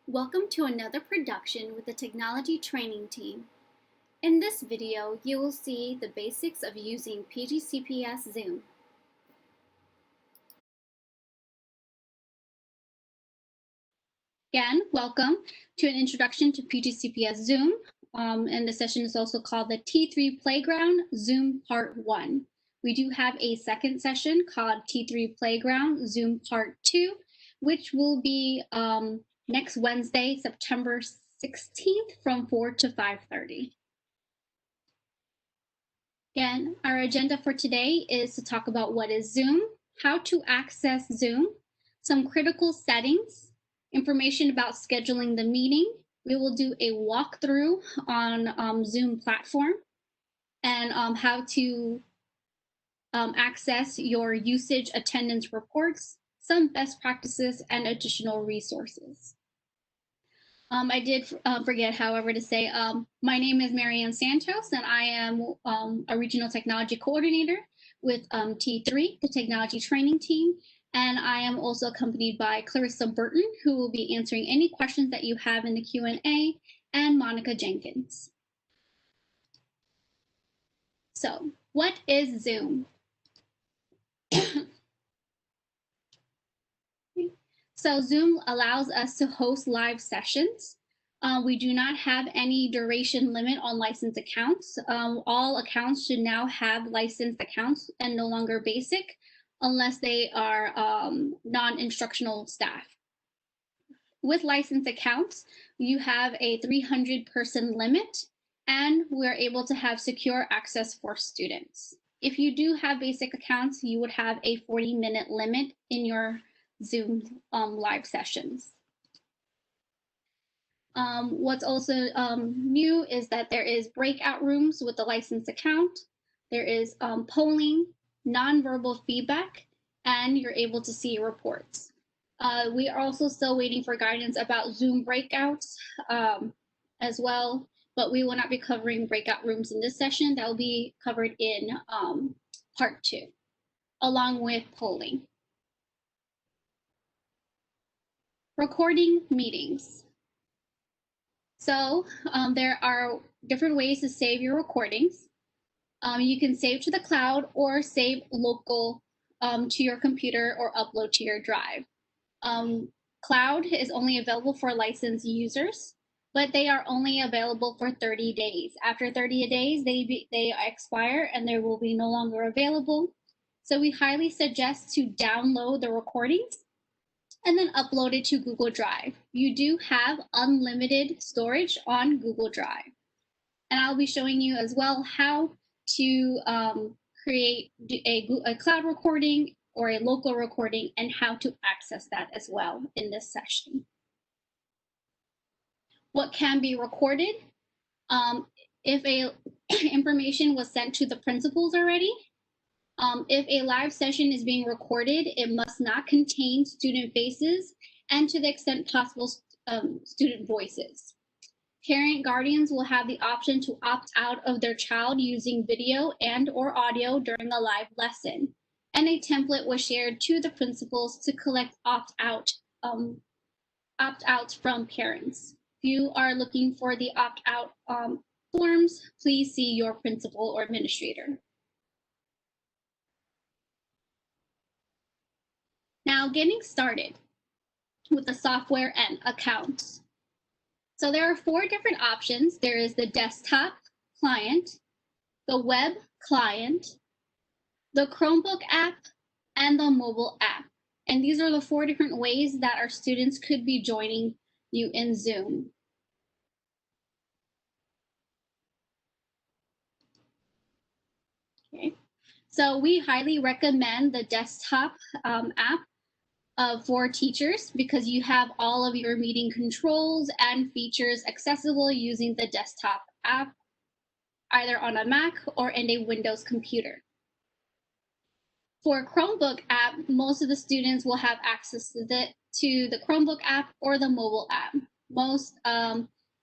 Welcome to another production with the Technology Training Team. In this video, you will see the basics of using PGCPS Zoom. Again, welcome to an introduction to PGCPS Zoom, and the session is also called the T3 Playground Zoom Part 1. We do have a second session called T3 Playground Zoom Part 2, which will be next Wednesday, September 16th from 4 to 5:30. Again, our agenda for today is to talk about what is Zoom, how to access Zoom, some critical settings, information about scheduling the meeting. We will do a walkthrough on Zoom platform and how to access your usage attendance reports, some best practices, and additional resources. I did forget, however, to say my name is Marianne Santos, and I am a regional technology coordinator with T3, the technology training team. And I am also accompanied by Clarissa Burton, who will be answering any questions that you have in the Q&A, and Monica Jenkins. So, what is Zoom? So Zoom allows us to host live sessions. We do not have any duration limit on licensed accounts. All accounts should now have licensed accounts and no longer basic, unless they are non-instructional staff. With licensed accounts, you have a 300-person limit, and we're able to have secure access for students. If you do have basic accounts, you would have a 40-minute limit in your Zoom live sessions. What's also new is that there is breakout rooms with the licensed account. There is polling, nonverbal feedback, and you're able to see reports. We are also still waiting for guidance about Zoom breakouts as well, but we will not be covering breakout rooms in this session. That will be covered in part 2, along with polling. Recording meetings. So there are different ways to save your recordings. You can save to the cloud or save local to your computer or upload to your drive. Cloud is only available for licensed users, but they are only available for 30 days. After 30 days, they expire and they will be no longer available. So we highly suggest to download the recordings and then upload it to Google Drive. You do have unlimited storage on Google Drive. And I'll be showing you as well how to create a cloud recording or a local recording and how to access that as well in this session. What can be recorded? If information was sent to the principals already, if a live session is being recorded, it must not contain student faces and, to the extent possible, student voices. Parent guardians will have the option to opt out of their child using video and/or audio during a live lesson, and a template was shared to the principals to collect opt-outs from parents. If you are looking for the opt-out forms, please see your principal or administrator. Now, getting started with the software and accounts. So there are 4 different options. There is the desktop client, the web client, the Chromebook app, and the mobile app. And these are the 4 different ways that our students could be joining you in Zoom. Okay. So we highly recommend the desktop app for teachers because you have all of your meeting controls and features accessible using the desktop app, either on a Mac or in a Windows computer. For Chromebook app, most of the students will have access to the Chromebook app or the mobile app. Most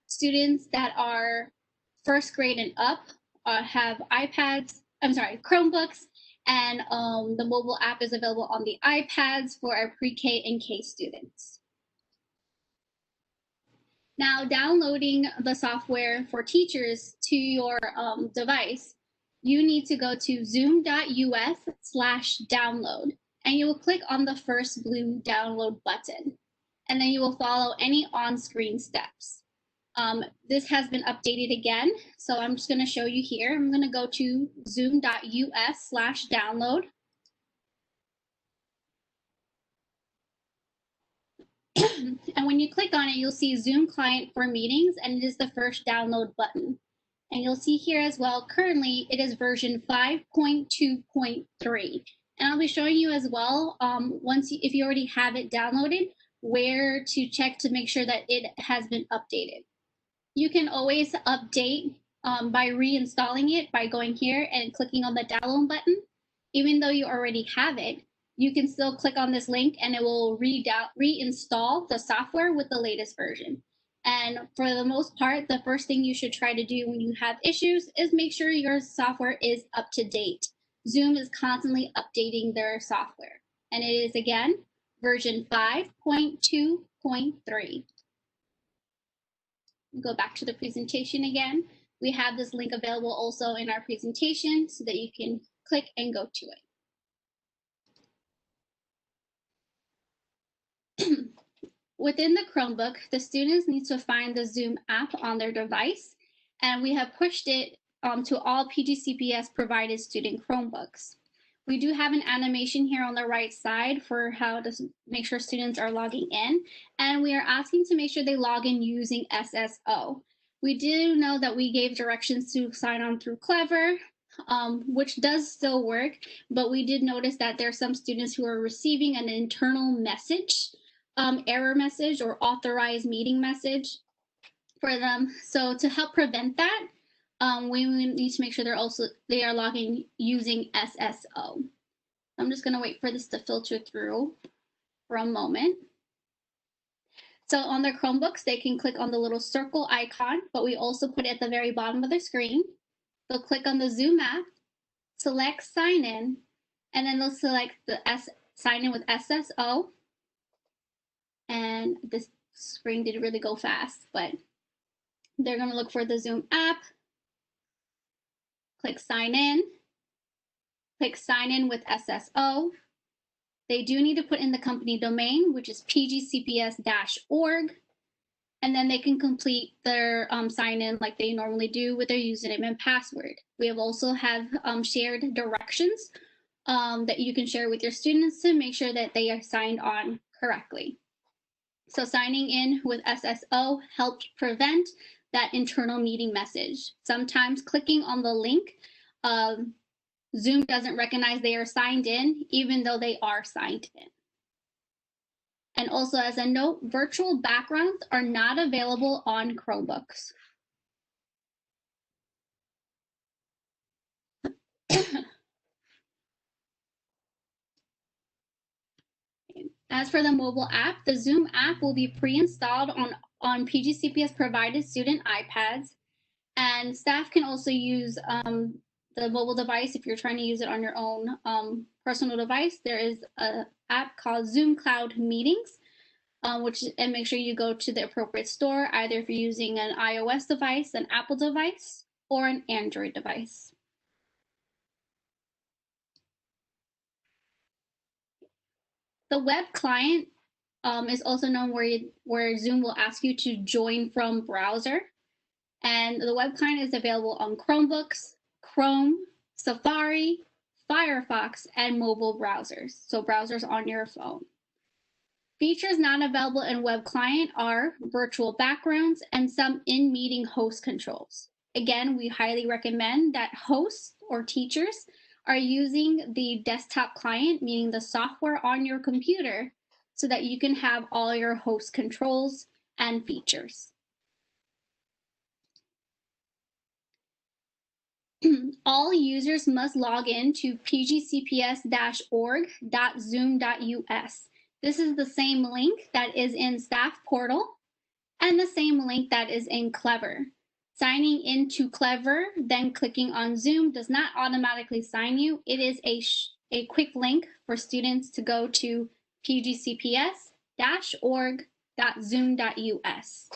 students that are first grade and up have Chromebooks, and the mobile app is available on the iPads for our pre-K and K students. Now, downloading the software for teachers to your device, you need to go to zoom.us/download, and you will click on the first blue download button, and then you will follow any on-screen steps. This has been updated again, so I'm just going to show you here. I'm going to go to zoom.us/download. And when you click on it, you'll see Zoom client for meetings, and it is the first download button. And you'll see here as well, currently it is version 5.2.3. And I'll be showing you as well, if you already have it downloaded, where to check to make sure that it has been updated. You can always update by reinstalling it by going here and clicking on the download button. Even though you already have it, you can still click on this link and it will reinstall the software with the latest version. And for the most part, the first thing you should try to do when you have issues is make sure your software is up to date. Zoom is constantly updating their software. And it is, again, version 5.2.3. Go back to the presentation again. We have this link available also in our presentation so that you can click and go to it. Within the Chromebook, the students need to find the Zoom app on their device, and we have pushed it to all PGCPS provided student Chromebooks. We do have an animation here on the right side for how to make sure students are logging in, and we are asking to make sure they log in using SSO. We do know that we gave directions to sign on through Clever, which does still work, but we did notice that there are some students who are receiving an internal message, error message or authorized meeting message for them. So to help prevent that, we need to make sure they are logging using SSO. I'm just going to wait for this to filter through for a moment. So on their Chromebooks, they can click on the little circle icon, but we also put it at the very bottom of the screen. They'll click on the Zoom app, select sign in, and then they'll select the sign in with SSO. And this screen did really go fast, but they're going to look for the Zoom app, click sign in with SSO. They do need to put in the company domain, which is pgcps-org, and then they can complete their sign in like they normally do with their username and password. We have also shared directions that you can share with your students to make sure that they are signed on correctly. So signing in with SSO helps prevent that internal meeting message. Sometimes clicking on the link, Zoom doesn't recognize they are signed in, even though they are signed in. And also as a note, virtual backgrounds are not available on Chromebooks. As for the mobile app, the Zoom app will be pre-installed on PGCPS provided student iPads, and staff can also use the mobile device if you're trying to use it on your own personal device. There is an app called Zoom Cloud Meetings, and make sure you go to the appropriate store, either if you're using an iOS device, an Apple device, or an Android device. The web client is also known where Zoom will ask you to join from browser. And the web client is available on Chromebooks, Chrome, Safari, Firefox, and mobile browsers. So browsers on your phone. Features not available in web client are virtual backgrounds and some in-meeting host controls. Again, we highly recommend that hosts or teachers are using the desktop client, meaning the software on your computer, so that you can have all your host controls and features. All users must log in to pgcps-org.zoom.us. This is the same link that is in Staff Portal and the same link that is in Clever. Signing into Clever, then clicking on Zoom does not automatically sign you. It is a quick link for students to go to pgcps-org.zoom.us.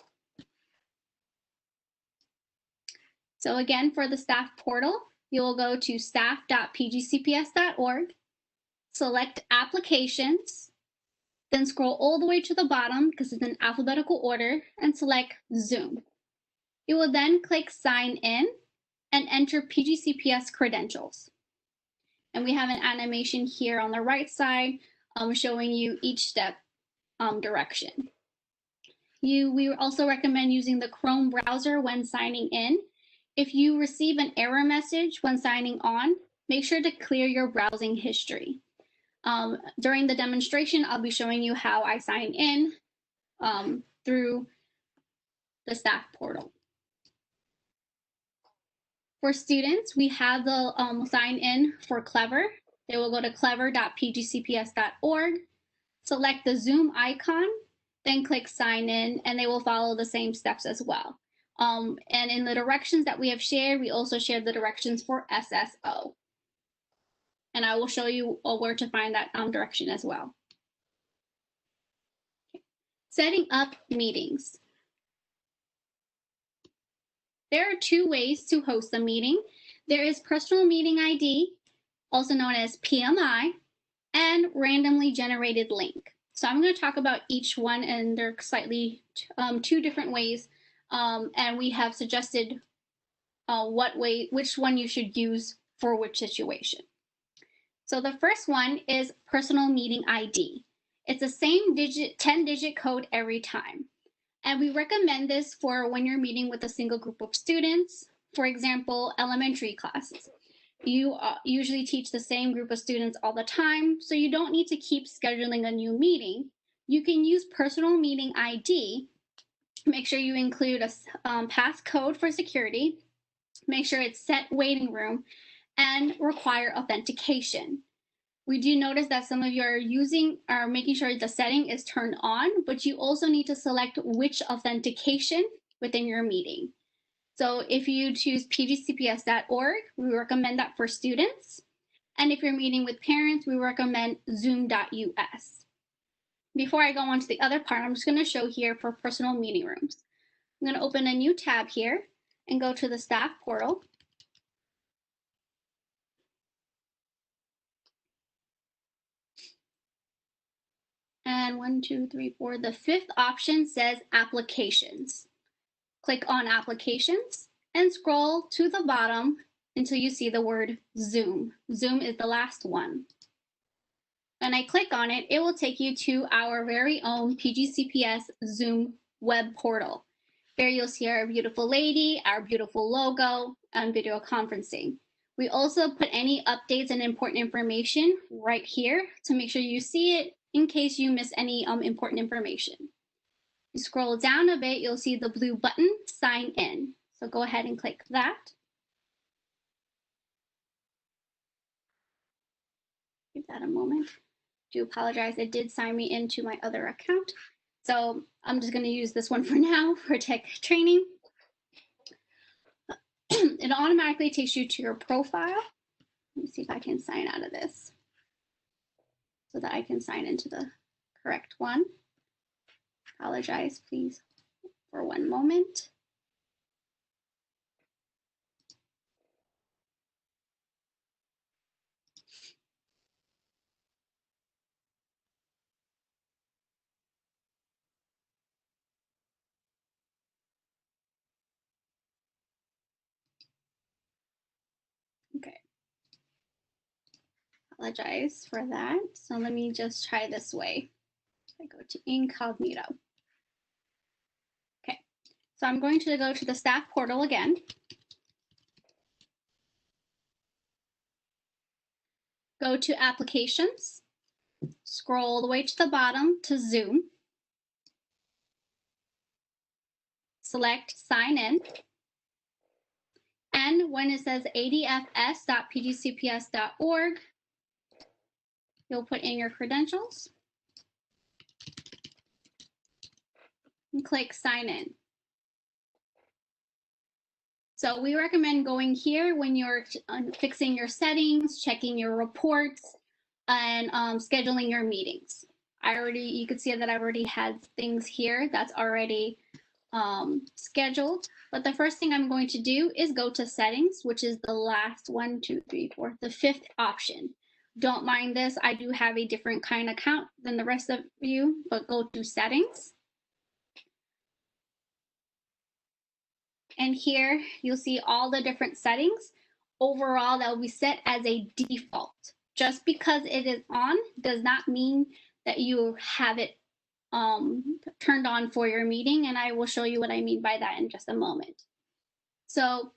So again, for the staff portal, you will go to staff.pgcps.org, select Applications, then scroll all the way to the bottom because it's in alphabetical order and select Zoom. You will then click Sign In and enter PGCPS credentials. And we have an animation here on the right side showing you each step direction. We also recommend using the Chrome browser when signing in. If you receive an error message when signing on, make sure to clear your browsing history. During the demonstration, I'll be showing you how I sign in through the staff portal. For students, we have the sign in for Clever. They will go to clever.pgcps.org, select the Zoom icon, then click sign in, and they will follow the same steps as well. And in the directions that we have shared, we also shared the directions for SSO. And I will show you where to find that direction as well. Okay. Setting up meetings. There are two ways to host a meeting. There is Personal Meeting ID, also known as PMI, and randomly generated link. So I'm going to talk about each one, and they're slightly two different ways. And we have suggested which one you should use for which situation. So the first one is Personal Meeting ID. It's the same 10-digit code every time. And we recommend this for when you're meeting with a single group of students, for example, elementary classes. You usually teach the same group of students all the time, so you don't need to keep scheduling a new meeting. You can use Personal Meeting ID. Make sure you include a passcode for security. Make sure it's set waiting room and require authentication. We do notice that some of you are making sure the setting is turned on, but you also need to select which authentication within your meeting. So if you choose pgcps.org, we recommend that for students. And if you're meeting with parents, we recommend zoom.us. Before I go on to the other part, I'm just going to show here for personal meeting rooms. I'm going to open a new tab here and go to the staff portal. And 1, 2, 3, 4, the fifth option says Applications. Click on Applications and scroll to the bottom until you see the word Zoom. Zoom is the last one. When I click on it, it will take you to our very own PGCPS Zoom web portal. There you'll see our beautiful lady, our beautiful logo, and video conferencing. We also put any updates and important information right here to make sure you see it in case you miss any important information. You scroll down a bit, you'll see the blue button, Sign In. So go ahead and click that. Give that a moment. Do apologize, it did sign me into my other account. So I'm just going to use this one for now for tech training. It automatically takes you to your profile. Let me see if I can sign out of this so that I can sign into the correct one. Apologize, please, for one moment. Okay. Apologize for that. So let me just try this way. I go to incognito. Okay, so I'm going to go to the staff portal again. Go to Applications, scroll all the way to the bottom to Zoom. Select Sign In. And when it says adfs.pgcps.org, you'll put in your credentials and click Sign In. So we recommend going here when you're fixing your settings, checking your reports, and scheduling your meetings. You could see that I've already had things here that's already scheduled. But the first thing I'm going to do is go to settings, which is the last 1, 2, 3, 4, the 5th option. Don't mind this. I do have a different kind of account than the rest of you, but go to settings. And here you'll see all the different settings. Overall, that will be set as a default. Just because it is on does not mean that you have it turned on for your meeting, and I will show you what I mean by that in just a moment. So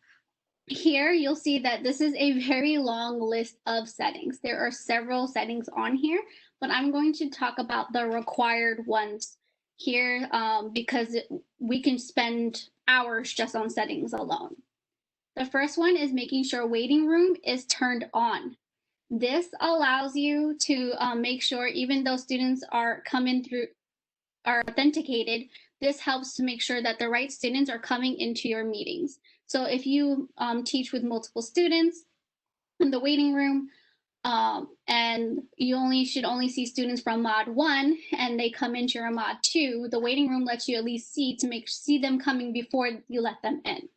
here you'll see that this is a very long list of settings. There are several settings on here, but I'm going to talk about the required ones here because we can spend hours just on settings alone. The first one is making sure waiting room is turned on. This allows you to make sure even though students are authenticated, this helps to make sure that the right students are coming into your meetings. So if you teach with multiple students in the waiting room, and you should only see students from mod 1 and they come into your mod 2, the waiting room lets you at least see them coming before you let them in.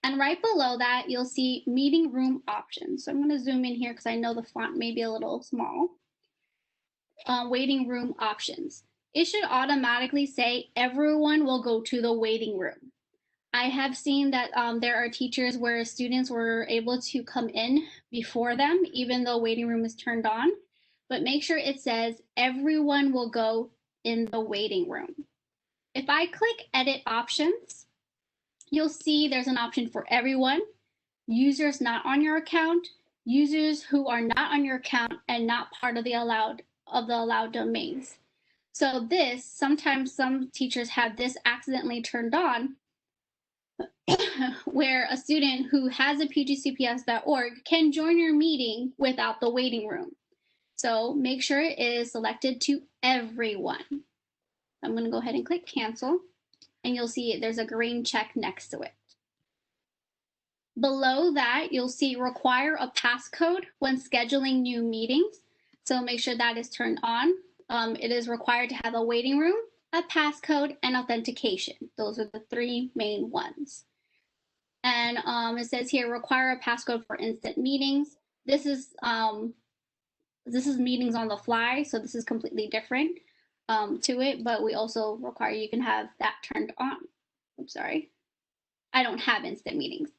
And right below that, you'll see meeting room options. So I'm going to zoom in here because I know the font may be a little small. Waiting room options. It should automatically say everyone will go to the waiting room. I have seen that there are teachers where students were able to come in before them, even though waiting room is turned on. But make sure it says everyone will go in the waiting room. If I click edit options, you'll see there's an option for everyone, users not on your account, users who are not on your account and not part of the allowed domains. So sometimes some teachers have this accidentally turned on where a student who has a pgcps.org can join your meeting without the waiting room. So make sure it is selected to everyone. I'm going to go ahead and click cancel, and you'll see there's a green check next to it. Below that, you'll see require a passcode when scheduling new meetings. So make sure that is turned on. It is required to have a waiting room, a passcode, and authentication. Those are the 3 main ones. And it says here, require a passcode for instant meetings. This is meetings on the fly, so this is completely different to it, but we also require you can have that turned on. I'm sorry. I don't have instant meetings.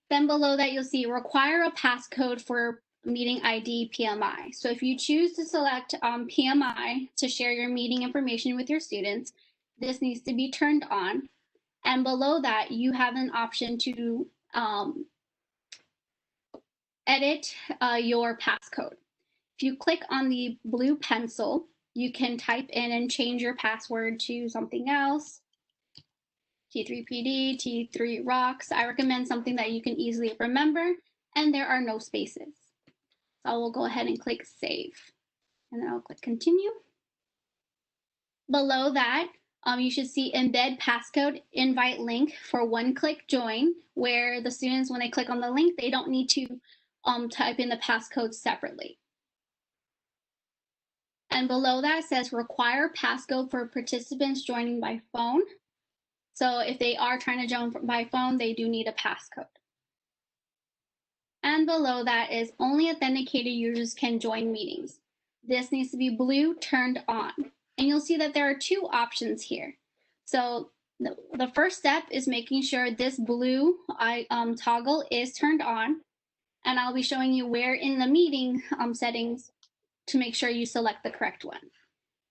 Then below that, you'll see require a passcode for meeting ID PMI. So if you choose to select PMI to share your meeting information with your students, this needs to be turned on. And below that, you have an option to edit your passcode. If you click on the blue pencil, you can type in and change your password to something else. T3PD, T3 rocks. I recommend something that you can easily remember, and there are no spaces. So I will go ahead and click save, and then I'll click continue. Below that, you should see embed passcode invite link for one-click join, where the students, when they click on the link, they don't need to type in the passcode separately. And below that says require passcode for participants joining by phone. So if they are trying to join by phone, they do need a passcode. And below that is only authenticated users can join meetings. This needs to be blue turned on. And you'll see that there are 2 options here. So the first step is making sure this blue toggle is turned on. And I'll be showing you where in the meeting settings to make sure you select the correct one.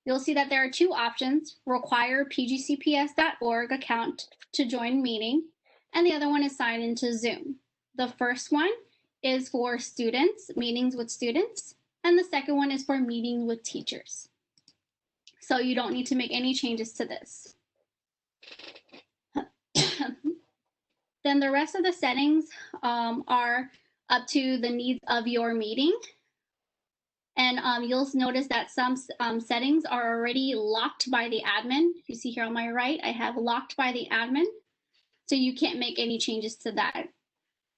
You'll see that there are 2 options, require pgcps.org account to join meeting, and the other one is sign into Zoom. The first one is for students, meetings with students, and the second one is for meetings with teachers. So you don't need to make any changes to this. Then the rest of the settings are up to the needs of your meeting. And you'll notice that some settings are already locked by the admin. You see here on my right, I have locked by the admin. So you can't make any changes to that.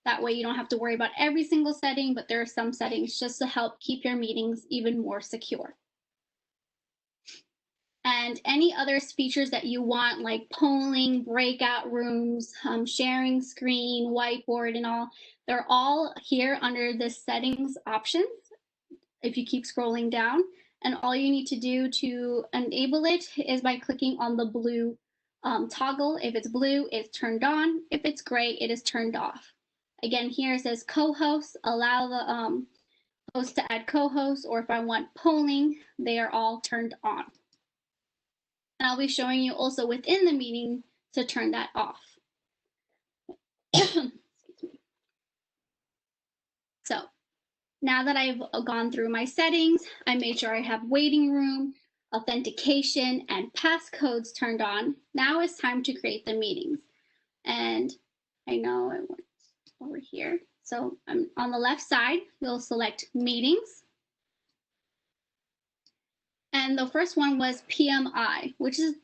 That way you don't have to worry about every single setting, but there are some settings just to help keep your meetings even more secure. and any other features that you want, like polling, breakout rooms, sharing screen, whiteboard, and all. They're all here under the settings options if you keep scrolling down. And all you need to do to enable it is by clicking on the blue toggle. If it's blue, it's turned on. If it's gray, it is turned off. Again, here it says co-hosts, allow the host to add co-hosts, or if I want polling, they are all turned on. And I'll be showing you also within the meeting to turn that off. So now that I've gone through my settings, I made sure I have waiting room, authentication, and passcodes turned on. Now it's time to create the meetings. And I know I went over here. So on the left side, you'll select meetings. And the first one was PMI,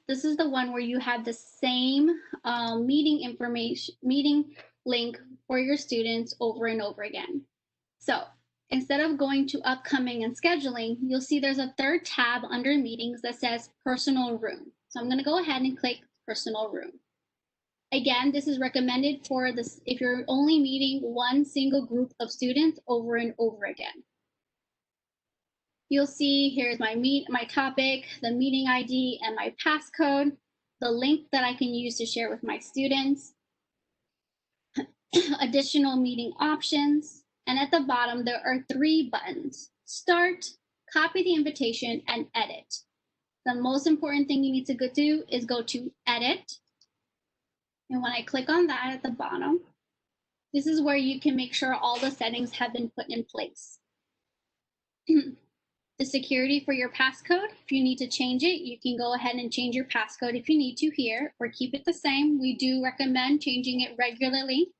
this is the one where you have the same meeting link for your students over and over again. So instead of going to upcoming and scheduling, you'll see there's a third tab under meetings that says personal room. So I'm going to go ahead and click personal room. Again, this is recommended for this if you're only meeting one single group of students over and over again. You'll see here's my topic, the meeting ID, and my passcode, the link that I can use to share with my students, additional meeting options, and at the bottom there are 3 buttons: start, copy the invitation, and edit. The most important thing you need to do is go to edit. And when I click on that at the bottom, this is where you can make sure all the settings have been put in place. The security for your passcode, if you need to change it, you can go ahead and change your passcode if you need to here, or keep it the same. We do recommend changing it regularly.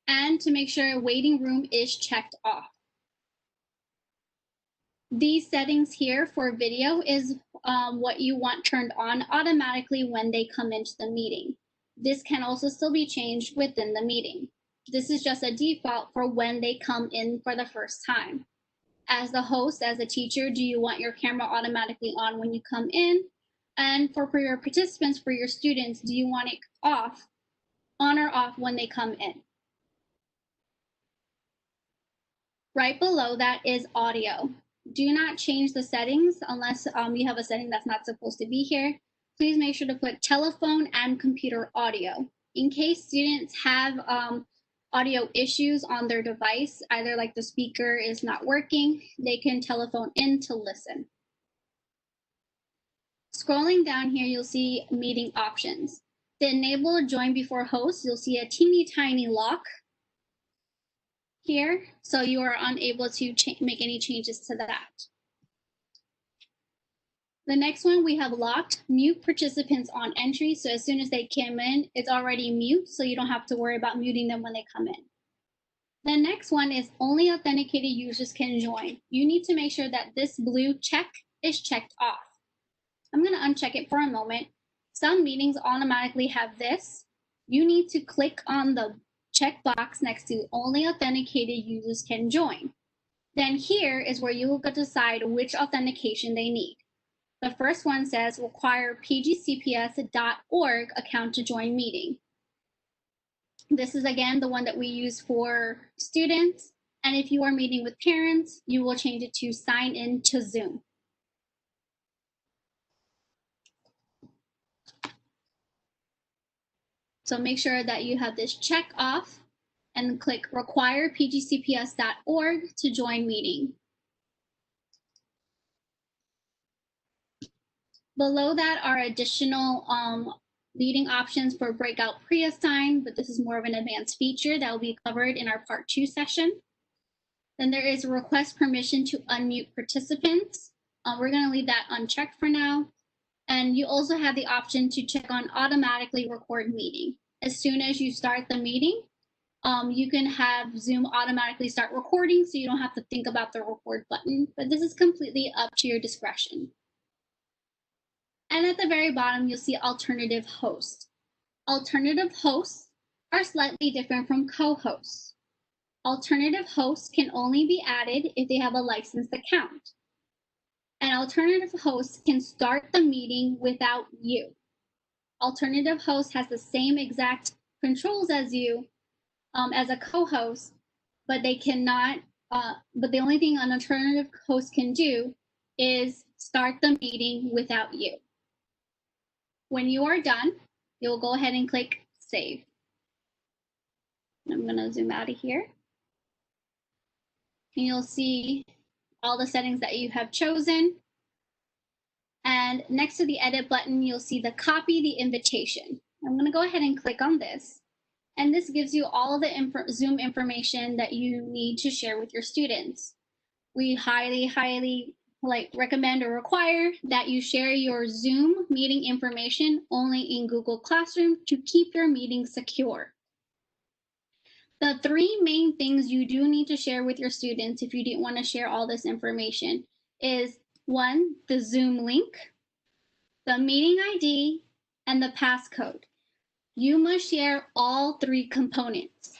And to make sure waiting room is checked off. These settings here for video is what you want turned on automatically when they come into the meeting. This can also still be changed within the meeting. This is just a default for when they come in for the first time. As the host, as a teacher, do you want your camera automatically on when you come in? And for your participants, for your students, do you want it off, on or off when they come in? Right below that is audio. Do not change the settings unless you have a setting that's not supposed to be here. Please make sure to put telephone and computer audio. In case students have audio issues on their device, either like the speaker is not working, they can telephone in to listen. Scrolling down here, you'll see meeting options. To enable join before host, you'll see a teeny tiny lock here, so you are unable to make any changes to that. The next one, we have locked mute participants on entry. So as soon as they came in, it's already mute, so you don't have to worry about muting them when they come in. The next one is only authenticated users can join. You need to make sure that this blue check is checked off. I'm going to uncheck it for a moment. Some meetings automatically have this. You need to click on the checkbox next to only authenticated users can join. Then here is where you will decide which authentication they need. The first one says require pgcps.org account to join meeting. This is again the one that we use for students. And if you are meeting with parents, you will change it to sign in to Zoom. So make sure that you have this check off and click require pgcps.org to join meeting. Below that are additional meeting options for breakout pre-assigned, but this is more of an advanced feature that will be covered in our part 2 session. Then there is request permission to unmute participants. We're going to leave that unchecked for now. And you also have the option to check on automatically record meeting. As soon as you start the meeting, you can have Zoom automatically start recording, so you don't have to think about the record button, but this is completely up to your discretion. And at the very bottom, you'll see alternative hosts. Alternative hosts are slightly different from co-hosts. Alternative hosts can only be added if they have a licensed account. An alternative host can start the meeting without you. Alternative host has the same exact controls as you as a co-host, but they cannot. But the only thing an alternative host can do is start the meeting without you. When you are done, you'll go ahead and click Save. I'm going to zoom out of here. And you'll see all the settings that you have chosen. And next to the Edit button, you'll see the Copy the Invitation. I'm going to go ahead and click on this. And this gives you all the Zoom information that you need to share with your students. We highly recommend or require that you share your Zoom meeting information only in Google Classroom to keep your meeting secure. The three main things you do need to share with your students if you didn't want to share all this information is 1, the Zoom link, the meeting ID, and the passcode. You must share all three components.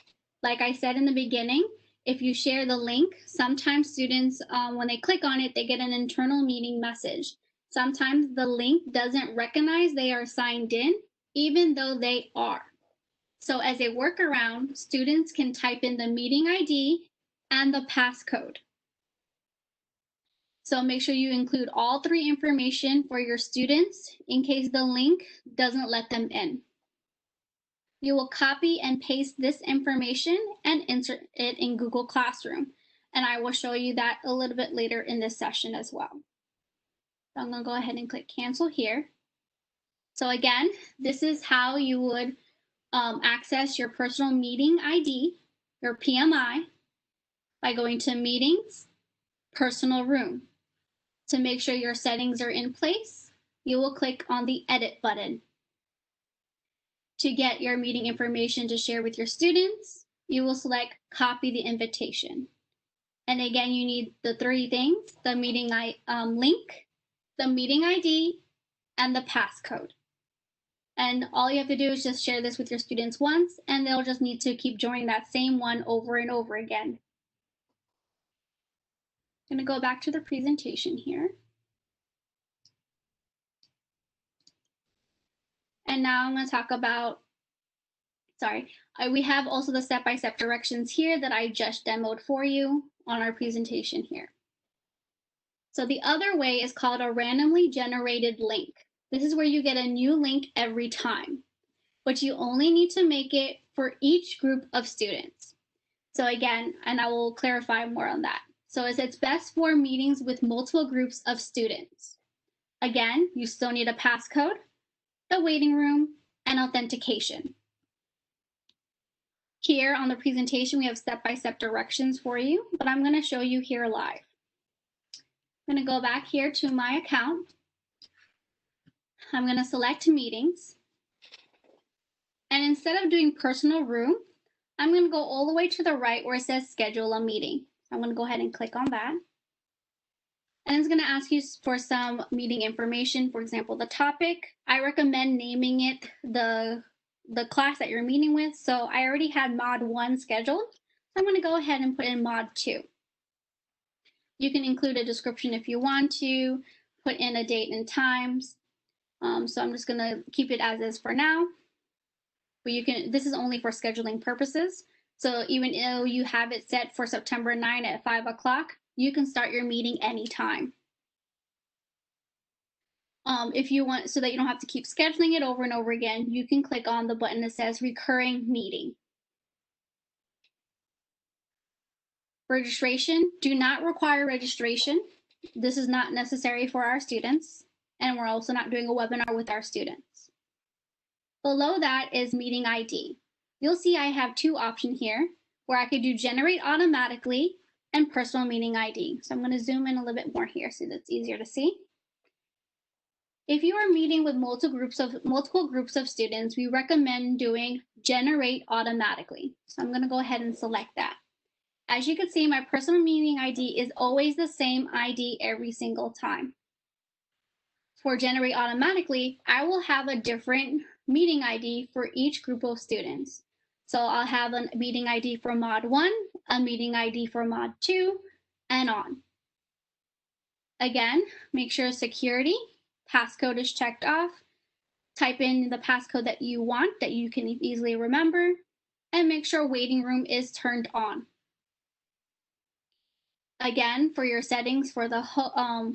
Like I said in the beginning, if you share the link, sometimes students, when they click on it, they get an internal meeting message. Sometimes the link doesn't recognize they are signed in, even though they are. So as a workaround, students can type in the meeting ID and the passcode. So make sure you include all three information for your students in case the link doesn't let them in. You will copy and paste this information and insert it in Google Classroom. And I will show you that a little bit later in this session as well. So I'm going to go ahead and click Cancel here. So again, this is how you would access your personal meeting ID, your PMI, by going to Meetings, Personal Room. To make sure your settings are in place, you will click on the Edit button. To get your meeting information to share with your students, you will select Copy the Invitation. And again, you need the three things, the meeting link, the meeting ID, and the passcode. And all you have to do is just share this with your students once, and they'll just need to keep joining that same one over and over again. I'm going to go back to the presentation here. And now I'm going to talk about, we have also the step-by-step directions here that I just demoed for you on our presentation here. So the other way is called a randomly generated link. This is where you get a new link every time, but you only need to make it for each group of students. So again, and I will clarify more on that. So it's best for meetings with multiple groups of students. Again, you still need a passcode, the waiting room, and authentication. Here on the presentation, we have step-by-step directions for you, but I'm going to show you here live. I'm going to go back here to my account. I'm going to select Meetings. And instead of doing Personal Room, I'm going to go all the way to the right where it says Schedule a Meeting. I'm going to go ahead and click on that. And it's going to ask you for some meeting information, for example, the topic. I recommend naming it the class that you're meeting with. So I already had Mod 1 scheduled. So I'm going to go ahead and put in Mod 2. You can include a description if you want to, put in a date and times. So I'm just going to keep it as is for now. But this is only for scheduling purposes. So even though you have it set for September 9 at 5 o'clock, you can start your meeting anytime. If you want, so that you don't have to keep scheduling it over and over again, you can click on the button that says Recurring Meeting. Registration, do not require registration. This is not necessary for our students, and we're also not doing a webinar with our students. Below that is Meeting ID. You'll see I have two options here where I could do Generate Automatically and Personal Meeting ID. So I'm going to zoom in a little bit more here so that's easier to see. If you are meeting with multiple groups of students, we recommend doing Generate Automatically. So I'm going to go ahead and select that. As you can see, my personal meeting ID is always the same ID every single time. For Generate Automatically, I will have a different meeting ID for each group of students. So I'll have a meeting ID for Mod 1, a meeting ID for Mod 2, and on. Again, make sure security, passcode is checked off. Type in the passcode that you want that you can easily remember, and make sure waiting room is turned on. Again, for your settings for the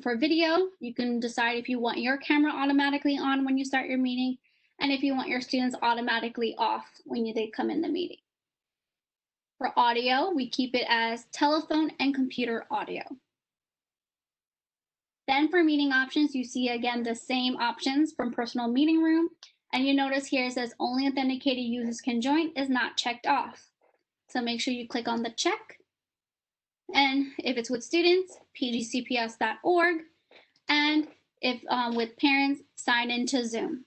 for video, you can decide if you want your camera automatically on when you start your meeting, and if you want your students automatically off when they come in the meeting. For audio, we keep it as telephone and computer audio. Then for meeting options, you see again the same options from personal meeting room, and you notice here it says only authenticated users can join is not checked off. So make sure you click on the check. And if it's with students, pgcps.org. And if with parents, sign into Zoom.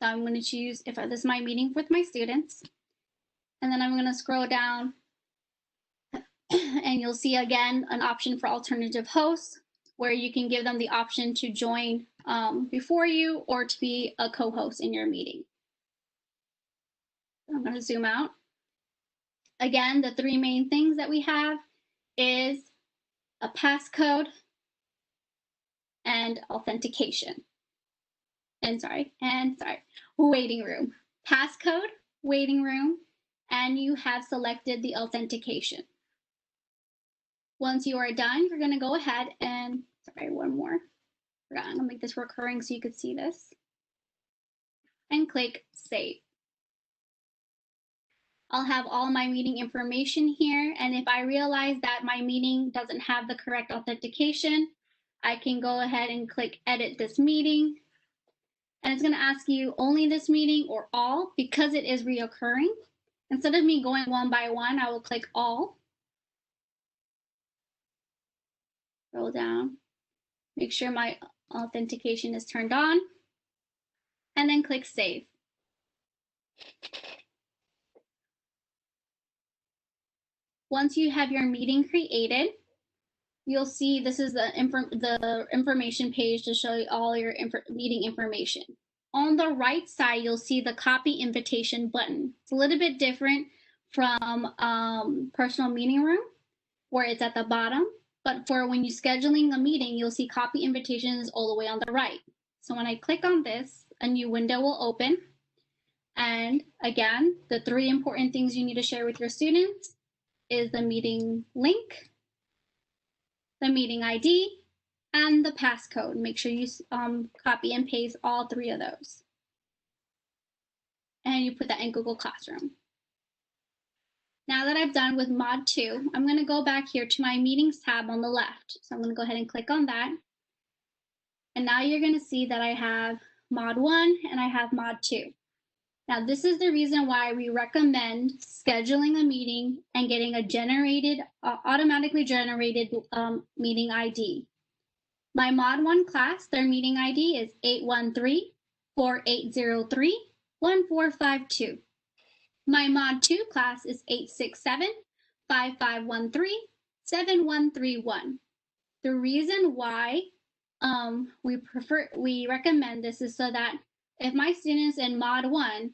So I'm going to choose, if this is my meeting with my students. And then I'm going to scroll down and you'll see again an option for alternative hosts where you can give them the option to join before you or to be a co-host in your meeting. I'm going to zoom out. Again, the three main things that we have is a passcode and authentication. And waiting room. Passcode, waiting room, and you have selected the authentication. Once you are done, you're going to go ahead and, one more. I'm going to make this recurring so you could see this. And click Save. I'll have all my meeting information here, and if I realize that my meeting doesn't have the correct authentication, I can go ahead and click Edit this meeting. And it's going to ask you only this meeting or all. Because it is reoccurring, instead of me going one by one, I will click all. Scroll down, make sure my authentication is turned on, and then click Save. Once you have your meeting created, you'll see this is the information page to show you all your meeting information. On the right side, you'll see the copy invitation button. It's a little bit different from personal meeting room where it's at the bottom, but for when you're scheduling a meeting, you'll see copy invitations all the way on the right. So when I click on this, a new window will open. And again, the three important things you need to share with your students is the meeting link, the meeting ID, and the passcode. Make sure you copy and paste all three of those. And you put that in Google Classroom. Now that I've done with Mod 2, I'm going to go back here to my Meetings tab on the left. So I'm going to go ahead and click on that. And now you're going to see that I have Mod 1 and I have Mod 2. Now this is the reason why we recommend scheduling a meeting and getting a automatically generated meeting ID. My Mod 1 class, their meeting ID is 813-4803-1452. My Mod 2 class is 867-5513-7131. The reason why we recommend this is so that if my students in Mod 1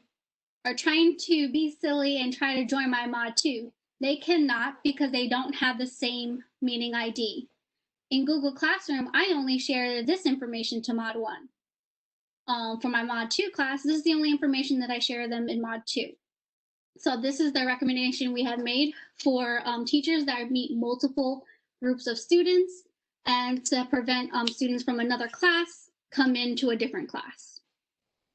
are trying to be silly and try to join my Mod 2, they cannot because they don't have the same meeting ID. In Google Classroom, I only share this information to Mod 1. For my Mod 2 class, this is the only information that I share them in Mod 2. So this is the recommendation we have made for teachers that meet multiple groups of students and to prevent students from another class come into a different class.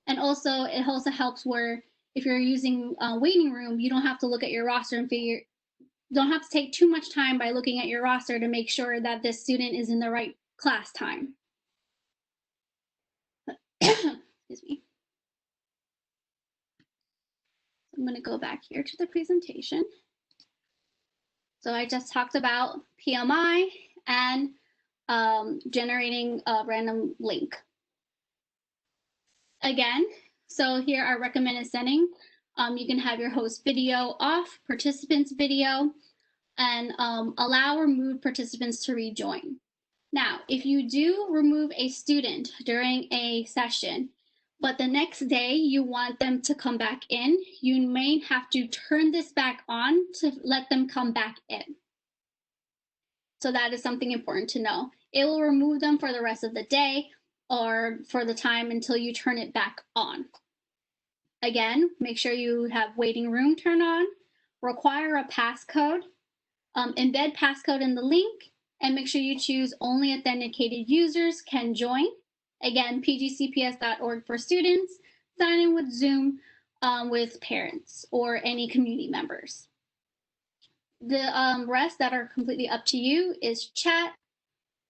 And also, it also helps where if you're using waiting room, you don't have to look at your roster and don't have to take too much time by looking at your roster to make sure that this student is in the right class time. Excuse me. I'm going to go back here to the presentation. So I just talked about PMI and generating a random link. Again, so here are recommended setting. You can have your host video off, participants video, and allow removed participants to rejoin. Now, if you do remove a student during a session, but the next day you want them to come back in, you may have to turn this back on to let them come back in. So that is something important to know. it will remove them for the rest of the day or for the time until you turn it back on. Again, make sure you have waiting room turned on, require a passcode, embed passcode in the link, and make sure you choose only authenticated users can join. Again, pgcps.org for students, sign in with Zoom with parents or any community members. The rest that are completely up to you is chat,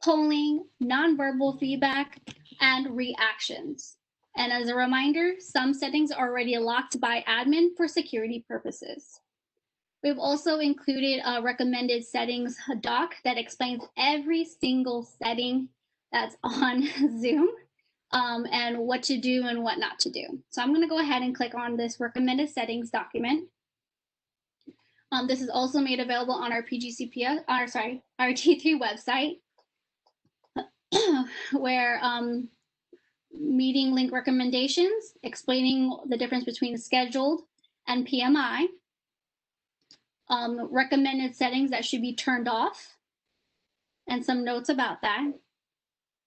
polling, nonverbal feedback, and reactions. And as a reminder, some settings are already locked by admin for security purposes. We've also included a recommended settings doc that explains every single setting that's on Zoom and what to do and what not to do. So I'm going to go ahead and click on this recommended settings document. This is also made available on our PGCPS, our T3 website, where meeting link recommendations, explaining the difference between scheduled and PMI, recommended settings that should be turned off, and some notes about that,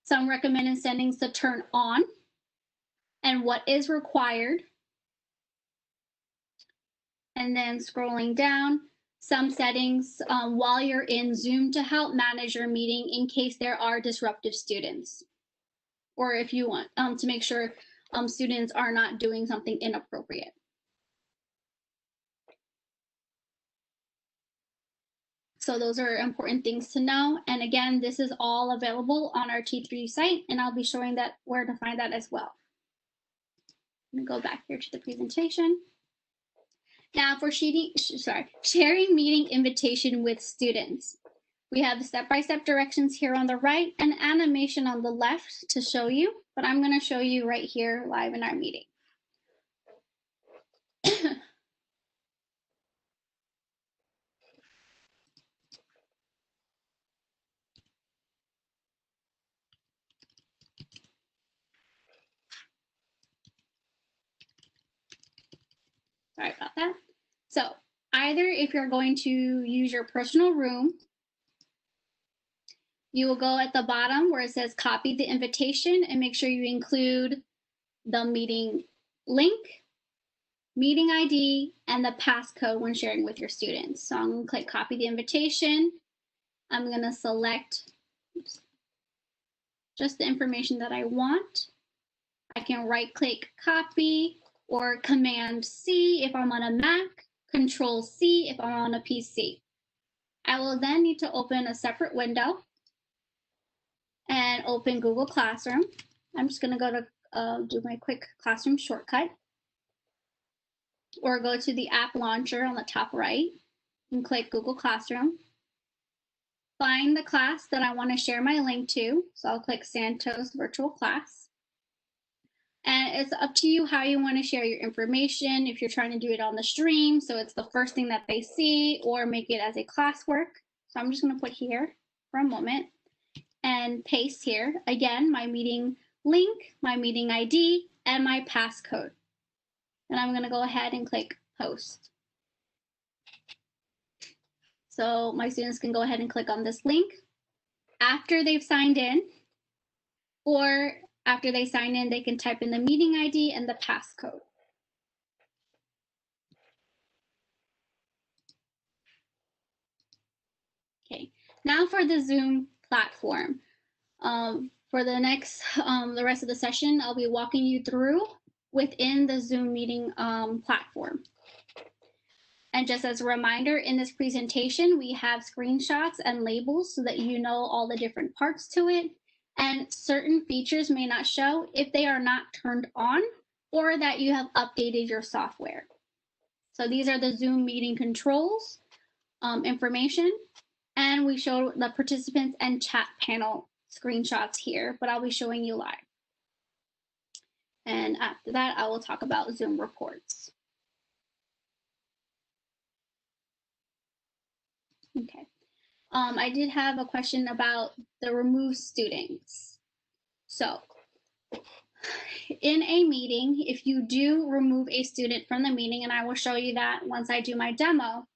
some recommended settings to turn on, and what is required. And then scrolling down, some settings while you're in Zoom to help manage your meeting in case there are disruptive students, or if you want to make sure students are not doing something inappropriate. So those are important things to know. And again, this is all available on our T3 site, and I'll be showing that where to find that as well. I'm gonna go back here to the presentation. Now for sharing meeting invitation with students. We have step-by-step directions here on the right and animation on the left to show you, but I'm going to show you right here live in our meeting. Sorry about that. So either if you're going to use your personal room, you will go at the bottom where it says copy the invitation and make sure you include the meeting link, meeting ID, and the passcode when sharing with your students. So I'm going to click copy the invitation. I'm going to select just the information that I want. I can right click copy or Command C if I'm on a Mac, Control C if I'm on a PC. I will then need to open a separate window and open Google Classroom. I'm just going to go to do my quick Classroom shortcut, or go to the app launcher on the top right and click Google Classroom. Find the class that I want to share my link to. So I'll click Santos Virtual Class. And it's up to you how you want to share your information. If you're trying to do it on the stream, so it's the first thing that they see, or make it as a classwork. So I'm just going to put here for a moment and paste here. Again, my meeting link, my meeting ID, and my passcode. And I'm going to go ahead and click post. So my students can go ahead and click on this link after they've signed in, or after they sign in, they can type in the meeting ID and the passcode. Okay, now for the Zoom platform. For the rest of the session, I'll be walking you through within the Zoom meeting platform. And just as a reminder, in this presentation, we have screenshots and labels so that you know all the different parts to it. And certain features may not show if they are not turned on or that you have updated your software. So these are the Zoom meeting controls information. And we show the participants and chat panel screenshots here, but I'll be showing you live. And after that, I will talk about Zoom reports. Okay. I did have a question about the remove students. So in a meeting, if you do remove a student from the meeting, and I will show you that once I do my demo,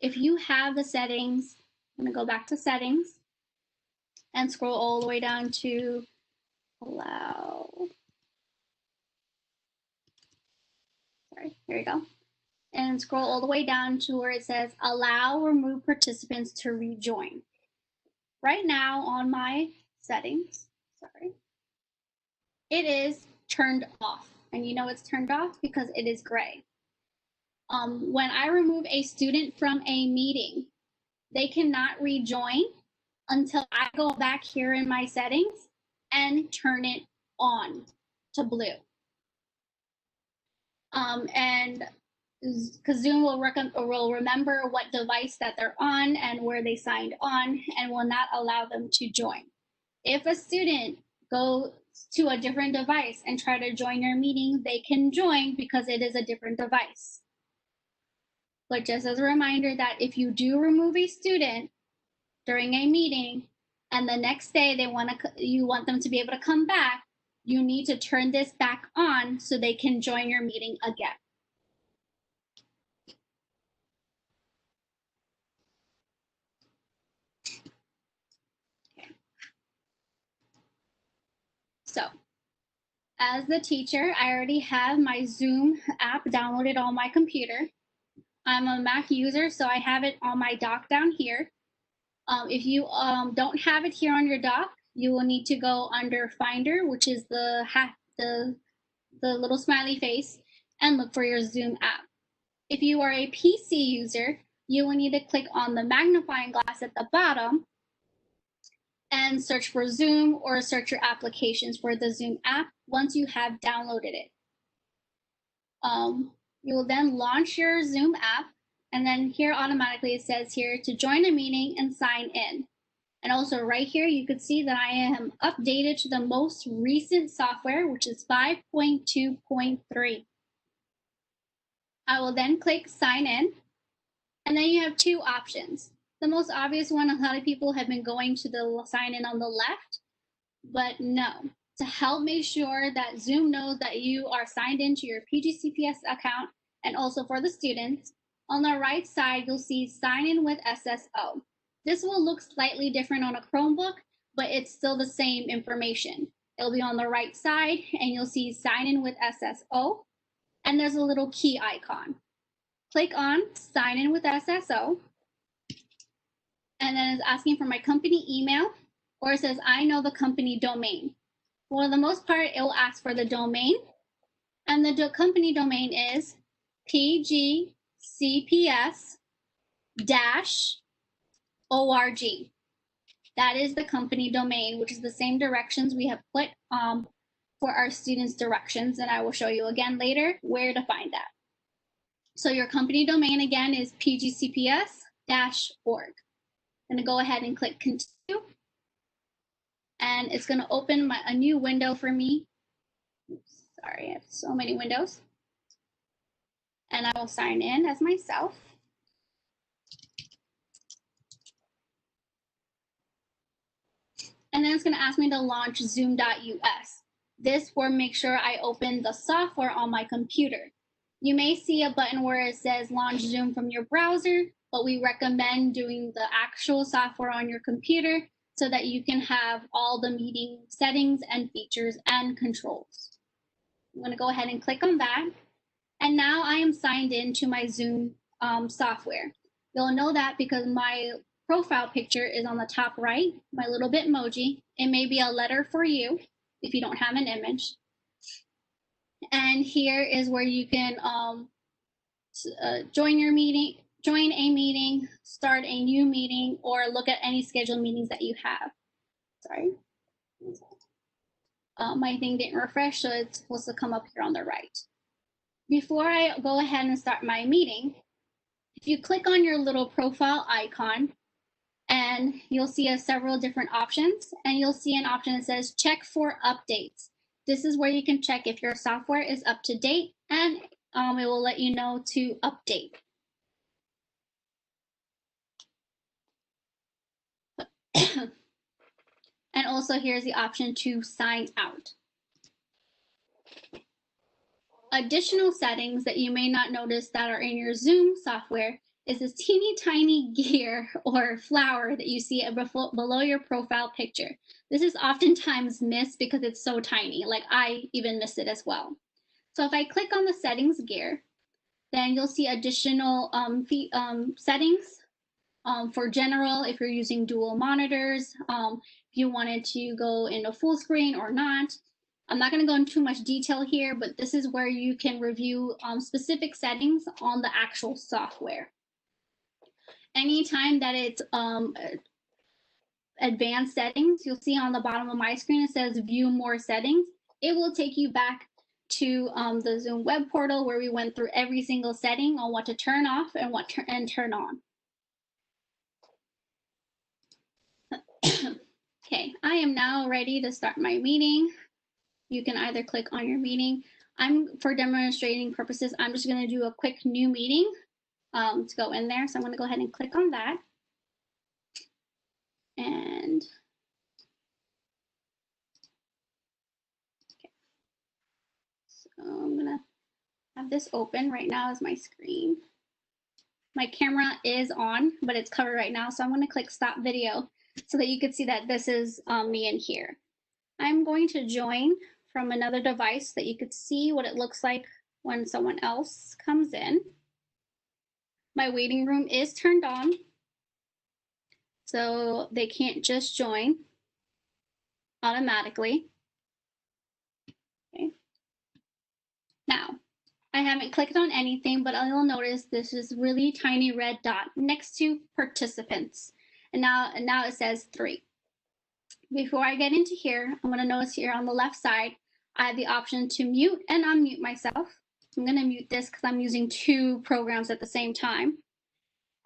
if you have the settings, I'm going to go back to settings, and scroll all the way down to allow. Sorry, here we go. And scroll all the way down to where it says allow remove participants to rejoin. Right now on my settings, sorry, it is turned off. And you know it's turned off because it is gray. When I remove a student from a meeting, they cannot rejoin until I go back here in my settings and turn it on to blue. And because Zoom will remember what device that they're on and where they signed on and will not allow them to join. If a student goes to a different device and try to join your meeting, they can join because it is a different device. But just as a reminder that if you do remove a student during a meeting and the next day you want them to be able to come back, you need to turn this back on so they can join your meeting again. Okay. So as the teacher, I already have my Zoom app downloaded on my computer. I'm a Mac user, so I have it on my dock down here. If you don't have it here on your dock, you will need to go under Finder, which is the little smiley face, and look for your Zoom app. If you are a PC user, you will need to click on the magnifying glass at the bottom and search for Zoom or search your applications for the Zoom app once you have downloaded it. You will then launch your Zoom app, and then here automatically it says here to join a meeting and sign in. And also right here, you could see that I am updated to the most recent software, which is 5.2.3. I will then click sign in, and then you have two options. The most obvious one, a lot of people have been going to the sign in on the left, but no. To help make sure that Zoom knows that you are signed into your PGCPS account, and also for the students, on the right side, you'll see sign in with SSO. This will look slightly different on a Chromebook, but it's still the same information. It'll be on the right side, and you'll see sign in with SSO, and there's a little key icon. Click on sign in with SSO, and then it's asking for my company email, or it says I know the company domain. For the most part, it will ask for the domain, and the company domain is pgcps-org. That is the company domain, which is the same directions we have put for our students' directions, and I will show you again later where to find that. So your company domain again is pgcps-org. I'm going to go ahead and click continue. And it's going to open a new window for me. Oops, sorry, I have so many windows. And I will sign in as myself. And then it's going to ask me to launch zoom.us. This will make sure I open the software on my computer. You may see a button where it says launch Zoom from your browser, but we recommend doing the actual software on your computer so that you can have all the meeting settings and features and controls. I'm going to go ahead and click on that. And now I am signed in to my Zoom software. You'll know that because my profile picture is on the top right, my little Bitmoji. It may be a letter for you if you don't have an image. And here is where you can join a meeting, start a new meeting, or look at any scheduled meetings that you have. Sorry. My thing didn't refresh, so it's supposed to come up here on the right. Before I go ahead and start my meeting, if you click on your little profile icon, and you'll see several different options, and you'll see an option that says check for updates. This is where you can check if your software is up to date, and it will let you know to update. And also here's the option to sign out. Additional settings that you may not notice that are in your Zoom software is this teeny tiny gear or flower that you see below your profile picture. This is oftentimes missed because it's so tiny. Like I even missed it as well. So if I click on the settings gear, then you'll see additional settings for general, if you're using dual monitors, if you wanted to go into full screen or not. I'm not going to go into too much detail here, but this is where you can review specific settings on the actual software. Anytime that it's advanced settings, you'll see on the bottom of my screen, it says view more settings. It will take you back to the Zoom web portal where we went through every single setting on what to turn off and what turn on. Okay, I am now ready to start my meeting. You can either click on your meeting. For demonstrating purposes, I'm just going to do a quick new meeting to go in there. So I'm going to go ahead and click on that. And okay. So I'm going to have this open right now as my screen. My camera is on, but it's covered right now. So I'm going to click stop video so that you can see that this is me in here. I'm going to join from another device so that you could see what it looks like when someone else comes in. My waiting room is turned on, so they can't just join automatically. Okay. Now, I haven't clicked on anything, but you'll notice this is really tiny red dot next to participants. And now it says 3. Before I get into here, I'm going to notice here on the left side, I have the option to mute and unmute myself. I'm going to mute this because I'm using 2 programs at the same time.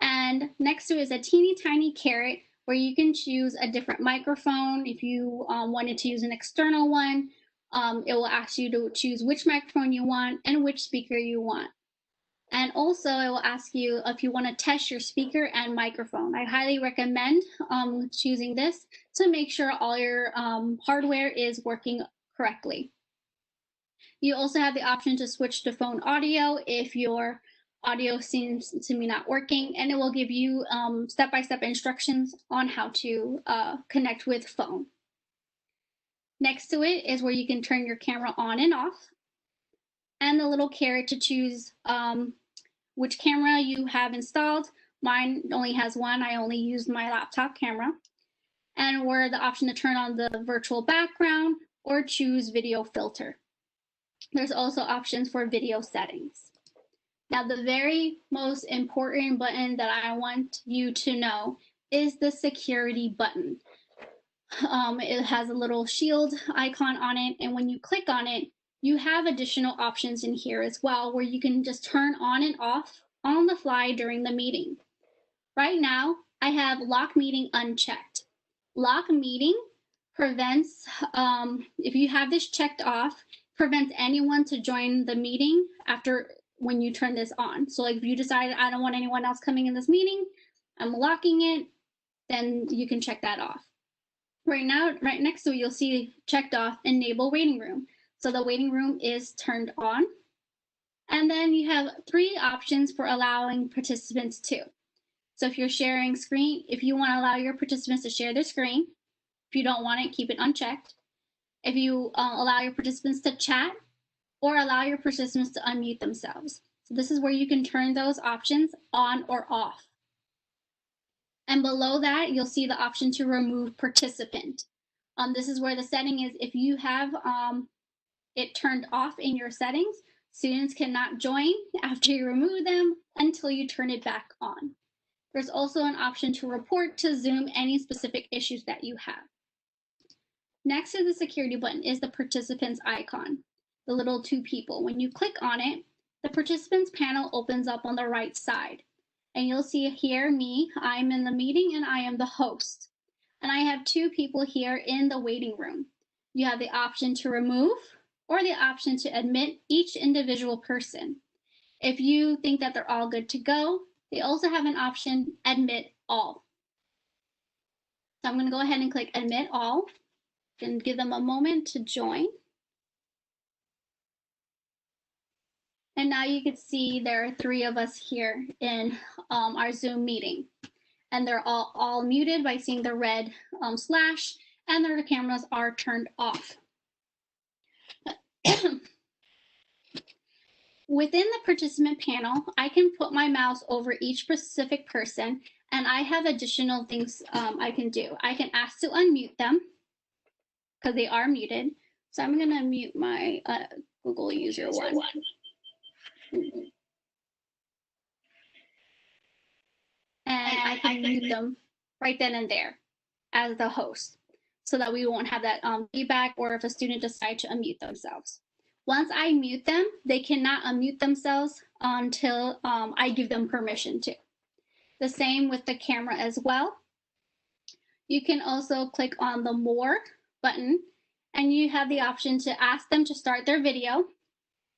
And next to it is a teeny tiny caret where you can choose a different microphone. If you wanted to use an external one, it will ask you to choose which microphone you want and which speaker you want. And also it will ask you if you want to test your speaker and microphone. I highly recommend choosing this to make sure all your hardware is working correctly. You also have the option to switch to phone audio if your audio seems to be not working, and it will give you step-by-step instructions on how to connect with phone. Next to it is where you can turn your camera on and off, and the little caret to choose which camera you have installed. Mine only has one. I only used my laptop camera. And where the option to turn on the virtual background or choose video filter. There's also options for video settings. Now, the very most important button that I want you to know is the security button. It has a little shield icon on it, and when you click on it, you have additional options in here as well, where you can just turn on and off on the fly during the meeting. Right now, I have lock meeting unchecked. Lock meeting prevents, if you have this checked off, prevents anyone to join the meeting after when you turn this on. So like if you decide I don't want anyone else coming in this meeting, I'm locking it, then you can check that off. Right now, right next to it, you'll see checked off enable waiting room. So the waiting room is turned on. And then you have 3 options for allowing participants to. So if you're sharing screen, if you want to allow your participants to share their screen, if you don't want it, keep it unchecked. If you allow your participants to chat, or allow your participants to unmute themselves. So this is where you can turn those options on or off. And below that, you'll see the option to remove participant. This is where the setting is. If you have it turned off in your settings, students cannot join after you remove them until you turn it back on. There's also an option to report to Zoom any specific issues that you have. Next to the security button is the participants icon, the little 2 people. When you click on it, the participants panel opens up on the right side. And you'll see here me, I'm in the meeting and I am the host. And I have 2 people here in the waiting room. You have the option to remove or the option to admit each individual person. If you think that they're all good to go, they also have an option, admit all. So I'm going to go ahead and click admit all and give them a moment to join. And now you can see there are 3 of us here in our Zoom meeting. And they're all muted by seeing the red slash, and their cameras are turned off. Within the participant panel, I can put my mouse over each specific person, and I have additional things I can do. I can ask to unmute them because they are muted. So I'm going to mute my Google user one. And I can mute them right then and there as the host so that we won't have that feedback or if a student decides to unmute themselves. Once I mute them, they cannot unmute themselves until I give them permission to. The same with the camera as well. You can also click on the More button, and you have the option to ask them to start their video.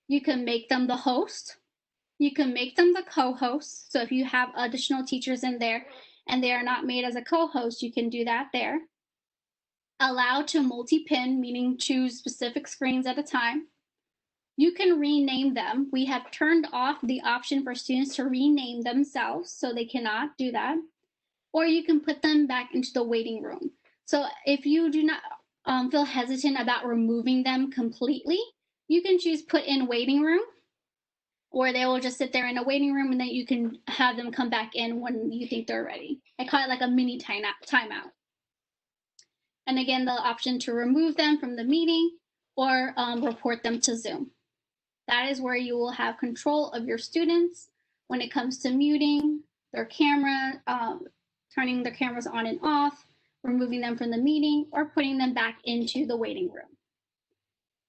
You can make them the host. You can make them the co-host. So if you have additional teachers in there and they are not made as a co-host, you can do that there. Allow to multi-pin, meaning choose specific screens at a time. You can rename them. We have turned off the option for students to rename themselves, so they cannot do that. Or you can put them back into the waiting room. So if you do not feel hesitant about removing them completely, you can choose put in waiting room, or they will just sit there in a waiting room and then you can have them come back in when you think they're ready. I call it like a mini timeout. And again, the option to remove them from the meeting or report them to Zoom. That is where you will have control of your students when it comes to muting their camera, turning their cameras on and off, removing them from the meeting, or putting them back into the waiting room.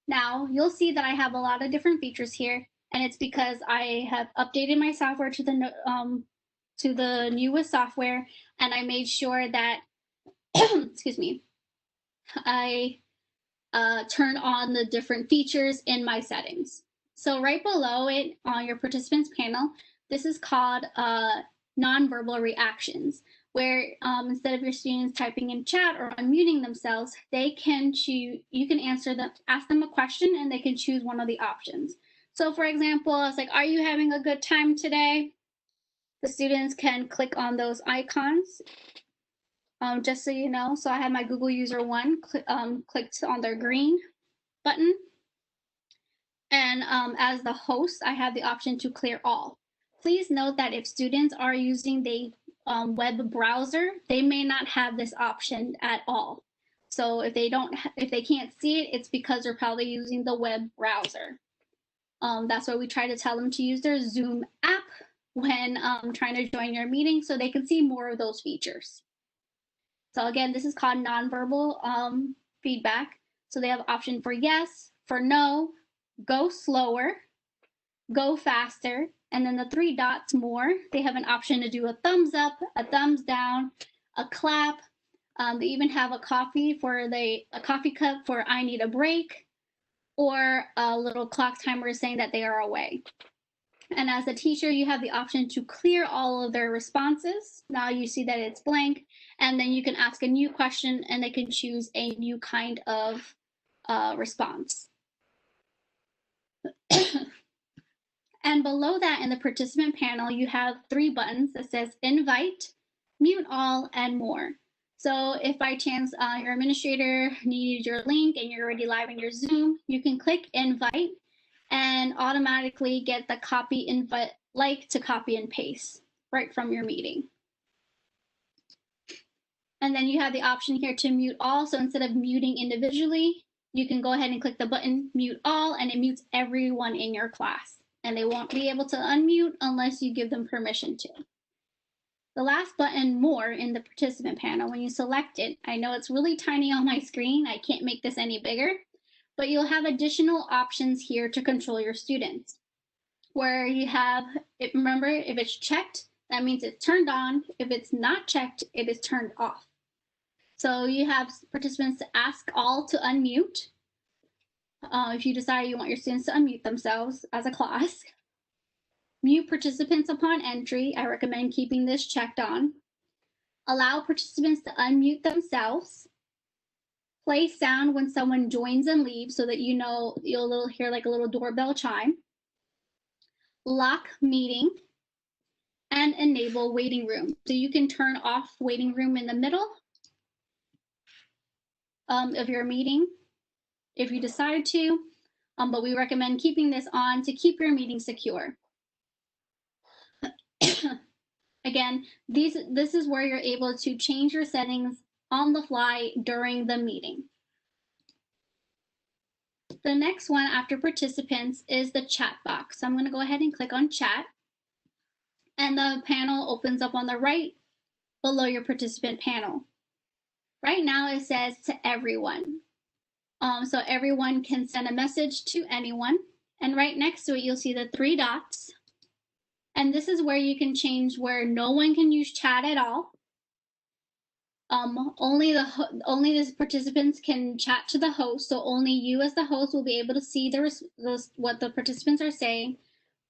Now, you'll see that I have a lot of different features here, and it's because I have updated my software to the newest software, and I made sure that, excuse me, I turn on the different features in my settings. So right below it on your participants panel, this is called nonverbal reactions, where instead of your students typing in chat or unmuting themselves, they can choose, you can ask them a question and they can choose one of the options. So for example, it's like, are you having a good time today? The students can click on those icons. Just so you know, so I have my Google user one clicked on their green button. And as the host, I have the option to clear all. Please note that if students are using the web browser, they may not have this option at all. So if they can't see it, it's because they're probably using the web browser. That's why we try to tell them to use their Zoom app when trying to join your meeting so they can see more of those features. So again, this is called nonverbal feedback. So they have an option for yes, for no, go slower, go faster, and then the 3 dots more. They have an option to do a thumbs up, a thumbs down, a clap. They even have a coffee cup for I need a break, or a little clock timer saying that they are away. And as a teacher, you have the option to clear all of their responses. Now you see that it's blank, and then you can ask a new question and they can choose a new kind of response. And below that in the participant panel, you have 3 buttons that says invite, mute all, and more. So if by chance your administrator needed your link and you're already live in your Zoom, you can click invite and automatically get the copy invite to copy and paste right from your meeting. And then you have the option here to mute all. So instead of muting individually, you can go ahead and click the button mute all, and it mutes everyone in your class. And they won't be able to unmute unless you give them permission to. The last button, more, in the participant panel, when you select it, I know it's really tiny on my screen. I can't make this any bigger, but you'll have additional options here to control your students. Where you have, remember, if it's checked, that means it's turned on. If it's not checked, it is turned off. So you have participants to ask all to unmute. If you decide you want your students to unmute themselves as a class. Mute participants upon entry. I recommend keeping this checked on. Allow participants to unmute themselves. Play sound when someone joins and leaves so that you know you'll hear like a little doorbell chime. lock meeting, and enable waiting room. So you can turn off waiting room in the middle of your meeting if you decide to, but we recommend keeping this on to keep your meeting secure. Again, this is where you're able to change your settings on the fly during the meeting. The next one after participants is the chat box. So I'm going to go ahead and click on chat, and the panel opens up on the right below your participant panel. Right now it says to everyone. So everyone can send a message to anyone. And right next to it, you'll see the 3 dots. And this is where you can change where no one can use chat at all. Only the participants can chat to the host. So only you as the host will be able to see what the participants are saying.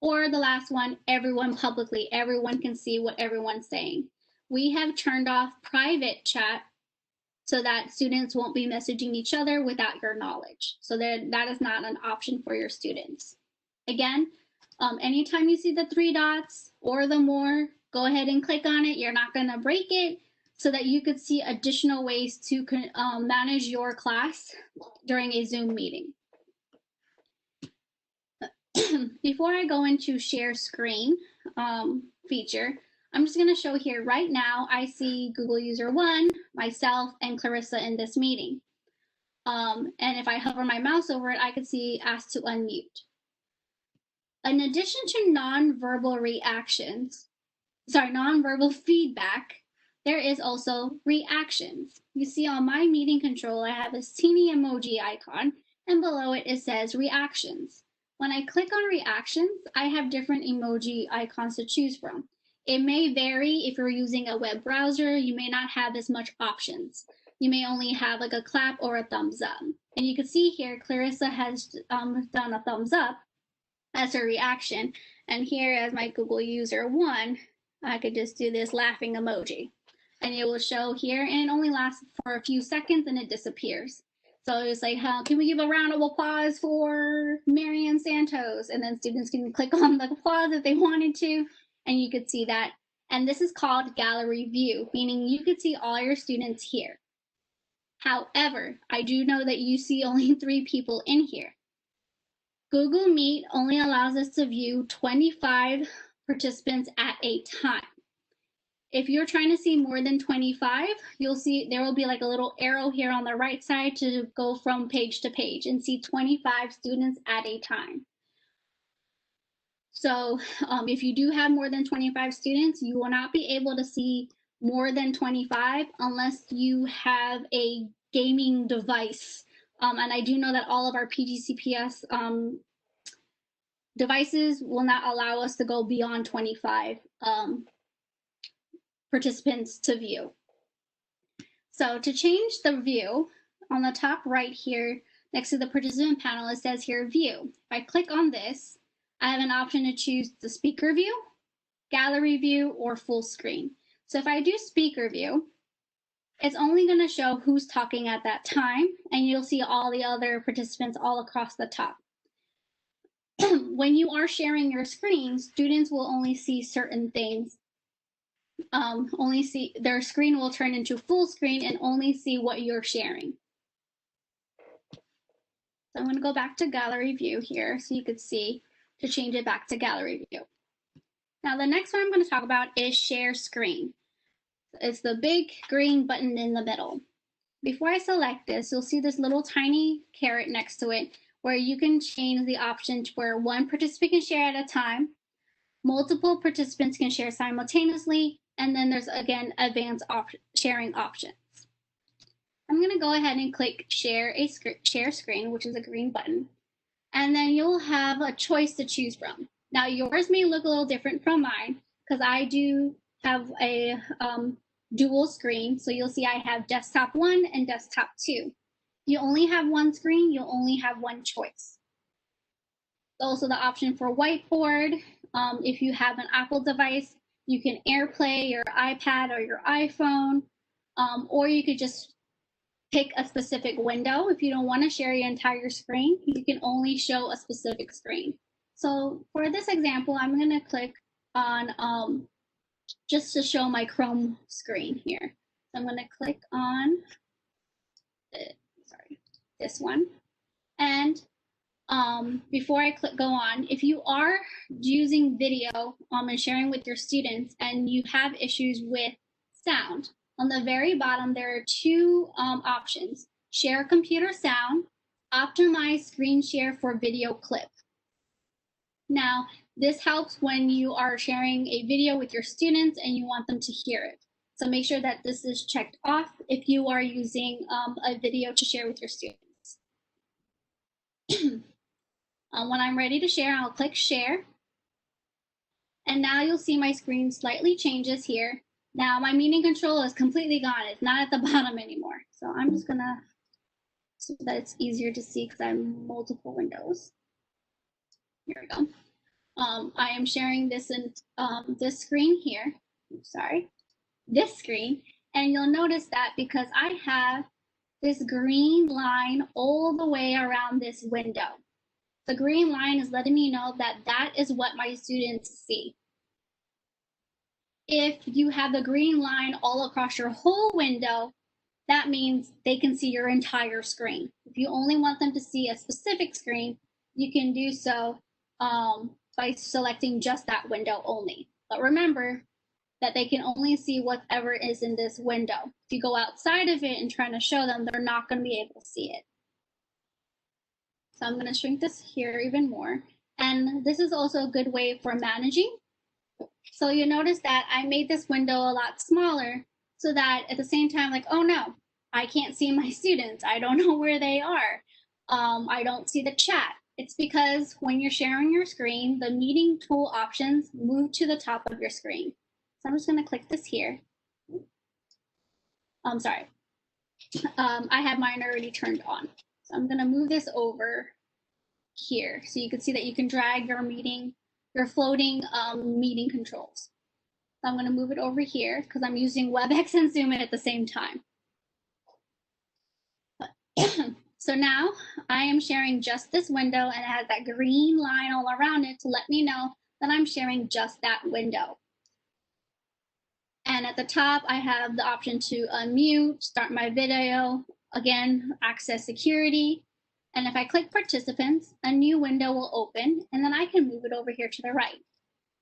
Or the last one, everyone publicly. Everyone can see what everyone's saying. We have turned off private chat so that students won't be messaging each other without your knowledge. So that is not an option for your students. Again, anytime you see the 3 dots or the more, go ahead and click on it. You're not going to break it, so that you could see additional ways to manage your class during a Zoom meeting. Before I go into share screen feature, I'm just going to show here right now, I see Google user 1, myself, and Clarissa in this meeting. And if I hover my mouse over it, I can see asked to unmute. In addition to nonverbal feedback, there is also reactions. You see on my meeting control, I have this teeny emoji icon, and below it, it says reactions. When I click on reactions, I have different emoji icons to choose from. It may vary if you're using a web browser. You may not have as much options. You may only have like a clap or a thumbs up. And you can see here, Clarissa has done a thumbs up as her reaction. And here as my Google user 1, I could just do this laughing emoji. And it will show here, and it only lasts for a few seconds and it disappears. So it's like, can we give a round of applause for Marian Santos? And then students can click on the applause if they wanted to, and you could see that. And this is called gallery view, meaning you could see all your students here. However, I do know that you see only 3 people in here. Google Meet only allows us to view 25 participants at a time. If you're trying to see more than 25, you'll see there will be like a little arrow here on the right side to go from page to page and see 25 students at a time. So if you do have more than 25 students, you will not be able to see more than 25 unless you have a gaming device. And I do know that all of our PGCPS devices will not allow us to go beyond 25 participants to view. So to change the view, on the top right here, next to the participant panel, it says here view. If I click on this, I have an option to choose the speaker view, gallery view, or full screen. So if I do speaker view, it's only going to show who's talking at that time, and you'll see all the other participants all across the top. When you are sharing your screen, students will only see certain things. Their screen will turn into full screen and only see what you're sharing. So I'm going to go back to gallery view here so you could see to change it back to gallery view. Now the next one I'm going to talk about is share screen. It's the big green button in the middle. Before I select this, you'll see this little tiny caret next to it where you can change the option to where 1 participant can share at a time, multiple participants can share simultaneously, and then there's again advanced sharing options. I'm going to go ahead and click share screen, which is a green button, and then you'll have a choice to choose from. Now yours may look a little different from mine because I do have a dual screen. So you'll see I have desktop 1 and desktop 2. You only have 1 screen, you'll only have 1 choice. Also the option for whiteboard. If you have an Apple device, you can AirPlay your iPad or your iPhone, or you could just pick a specific window. If you don't want to share your entire screen, you can only show a specific screen. So for this example, I'm going to click on just to show my Chrome screen here. So I'm going to click on this one. And before I go on, if you are using video and sharing with your students and you have issues with sound, on the very bottom there are two options: share computer sound, optimize screen share for video clip. Now, this helps when you are sharing a video with your students and you want them to hear it. So make sure that this is checked off if you are using a video to share with your students. When I'm ready to share, I'll click share. And now you'll see my screen slightly changes here. Now my meeting control is completely gone. It's not at the bottom anymore. So I'm just gonna, so that it's easier to see because I have multiple windows. Here we go. I am sharing this in this screen here. Sorry, this screen. And you'll notice that because I have this green line all the way around this window. The green line is letting me know that that is what my students see. If you have the green line all across your whole window, that means they can see your entire screen. If you only want them to see a specific screen, you can do so by selecting just that window only. But remember that they can only see whatever is in this window. If you go outside of it and trying to show them, they're not going to be able to see it. So I'm going to shrink this here even more. And this is also a good way for managing. So you notice that I made this window a lot smaller so that at the same time, like, oh no, I can't see my students. I don't know where they are. I don't see the chat. It's because when you're sharing your screen, the meeting tool options move to the top of your screen. So I'm just going to click this here. I'm sorry. I had mine already turned on. So I'm going to move this over here so you can see that you can drag your meeting, your floating meeting controls. So I'm going to move it over here because I'm using WebEx and Zoom at the same time. So now I am sharing just this window and it has that green line all around it to let me know that I'm sharing just that window. And at the top, I have the option to unmute, start my video, again, access security. And if I click participants, a new window will open and then I can move it over here to the right.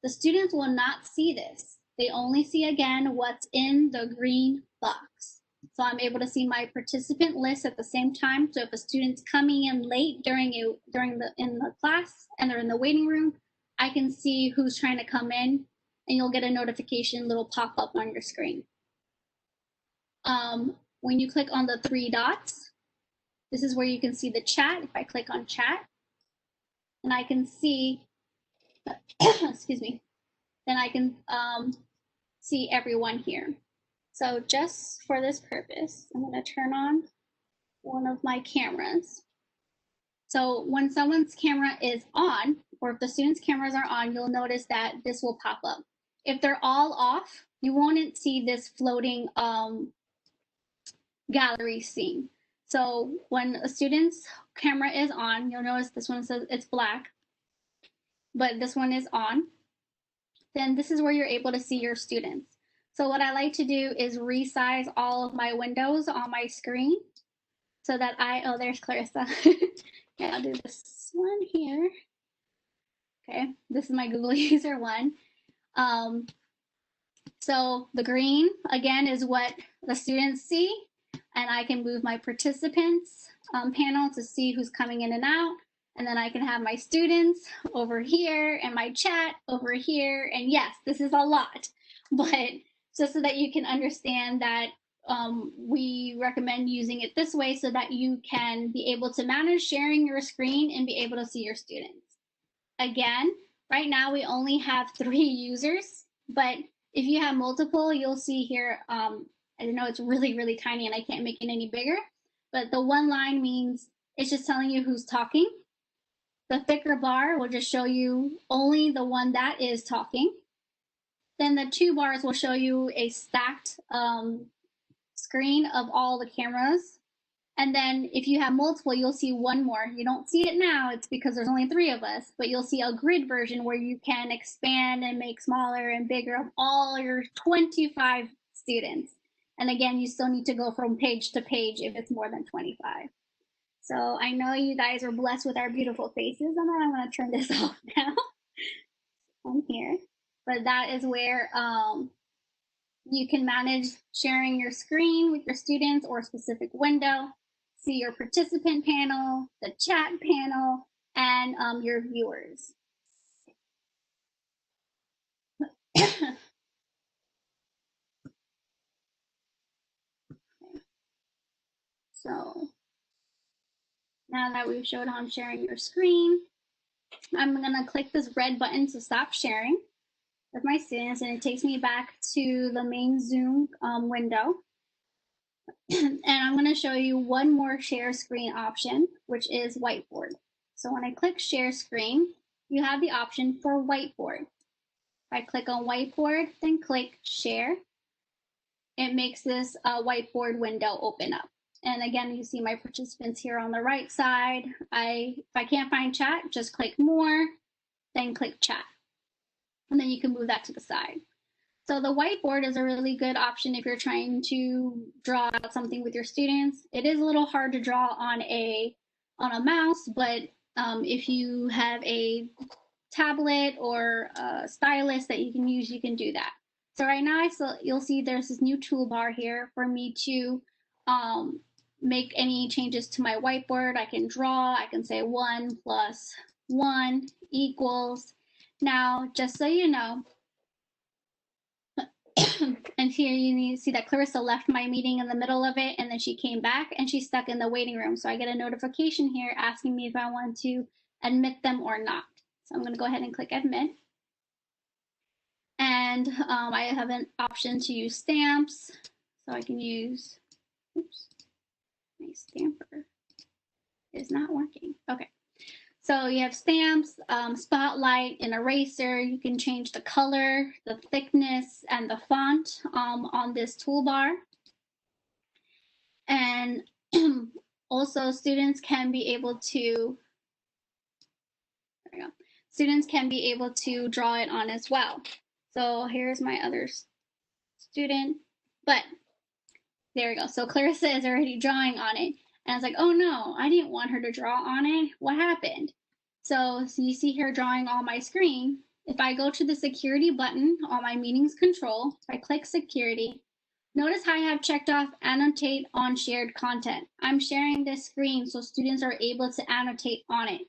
The students will not see this. They only see again what's in the green box. So I'm able to see my participant list at the same time. So if a student's coming in late in the class and they're in the waiting room, I can see who's trying to come in and you'll get a notification little pop up on your screen. When you click on the three dots, this is where you can see the chat. If I click on chat and I can see, excuse me, then I can see everyone here. So just for this purpose, I'm going to turn on one of my cameras. So when someone's camera is on, or if the students' cameras are on, you'll notice that this will pop up. If they're all off, you won't see this floating gallery scene. So when a student's camera is on, you'll notice this one says it's black, but this one is on. Then this is where you're able to see your students. So what I like to do is resize all of my windows on my screen so that oh, there's Clarissa. Okay, I'll do this one here. Okay, this is my Google user one. So the green, again, is what the students see, and I can move my participants panel to see who's coming in and out. And then I can have my students over here and my chat over here. And yes, this is a lot, but just so that you can understand that we recommend using it this way so that you can be able to manage sharing your screen and be able to see your students. Again, right now we only have 3 users, but if you have multiple, you'll see here, I know it's really, really tiny and I can't make it any bigger, but the one line means it's just telling you who's talking. The thicker bar will just show you only the one that is talking. Then the 2 bars will show you a stacked screen of all the cameras. And then if you have multiple, you'll see one more. You don't see it now, it's because there's only 3 of us, but you'll see a grid version where you can expand and make smaller and bigger of all your 25 students. And again, you still need to go from page to page if it's more than 25. So I know you guys are blessed with our beautiful faces, and then I'm going to turn this off now. I'm here. But that is where you can manage sharing your screen with your students or a specific window, see your participant panel, the chat panel, and your viewers. So now that we've showed how I'm sharing your screen, I'm going to click this red button to stop sharing with my students, and it takes me back to the main Zoom window. And I'm going to show you one more share screen option, which is whiteboard. So when I click share screen, you have the option for whiteboard. If I click on whiteboard, then click share, it makes this whiteboard window open up. And again, you see my participants here on the right side. If I can't find chat, just click more, then click chat. And then you can move that to the side. So the whiteboard is a really good option if you're trying to draw out something with your students. It is a little hard to draw on a mouse, but if you have a tablet or a stylus that you can use, you can do that. So right now, you'll see there's this new toolbar here for me to make any changes to my whiteboard. I can draw, I can say 1 + 1 =. Now, just so you know, and here you need to see that Clarissa left my meeting in the middle of it, and then she came back and she's stuck in the waiting room. So I get a notification here asking me if I want to admit them or not. So I'm going to go ahead and click admit. And I have an option to use stamps. So I can use, oops, my stamper is not working. Okay. So you have stamps, spotlight, an eraser. You can change the color, the thickness, and the font on this toolbar. And also students can be able to, there we go. Students can be able to draw it on as well. So here's my other student, but there we go. So Clarissa is already drawing on it. And I was like, oh no, I didn't want her to draw on it. What happened? So you see her drawing on my screen. If I go to the security button on my meetings control, if I click security, notice how I have checked off annotate on shared content. I'm sharing this screen so students are able to annotate on it.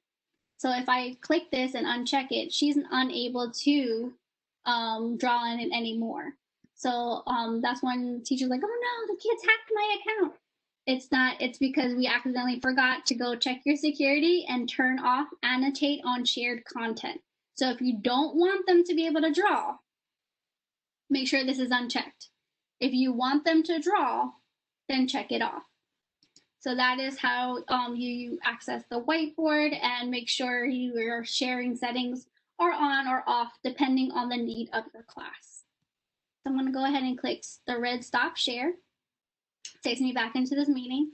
So if I click this and uncheck it, she's unable to draw on it anymore. So that's when teachers are like, oh no, the kids hacked my account. It's not, it's because we accidentally forgot to go check your security and turn off annotate on shared content. So if you don't want them to be able to draw, make sure this is unchecked. If you want them to draw, then check it off. So that is how you access the whiteboard, and make sure your sharing settings are on or off depending on the need of your class. So I'm going to go ahead and click the red stop share. It takes me back into this meeting.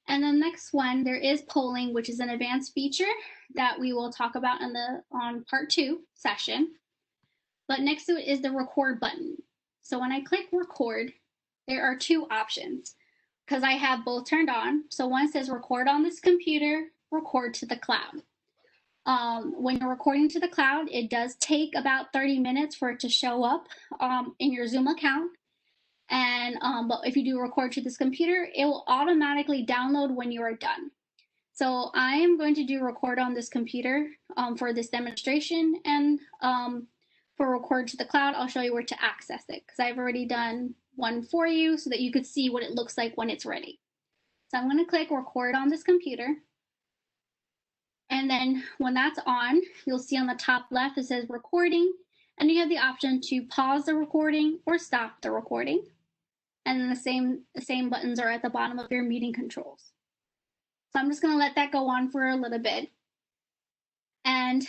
And the next one, there is polling, which is an advanced feature that we will talk about on part 2 session. But next to it is the record button. So when I click record, there are 2 options because I have both turned on. So one says record on this computer, record to the cloud. When you're recording to the cloud, it does take about 30 minutes for it to show up in your Zoom account. And but if you do record to this computer, it will automatically download when you are done. So I am going to do record on this computer for this demonstration, and for record to the cloud, I'll show you where to access it because I've already done one for you so that you could see what it looks like when it's ready. So I'm going to click record on this computer. And then when that's on, you'll see on the top left, it says recording, and you have the option to pause the recording or stop the recording. And then the same buttons are at the bottom of your meeting controls. So I'm just going to let that go on for a little bit, and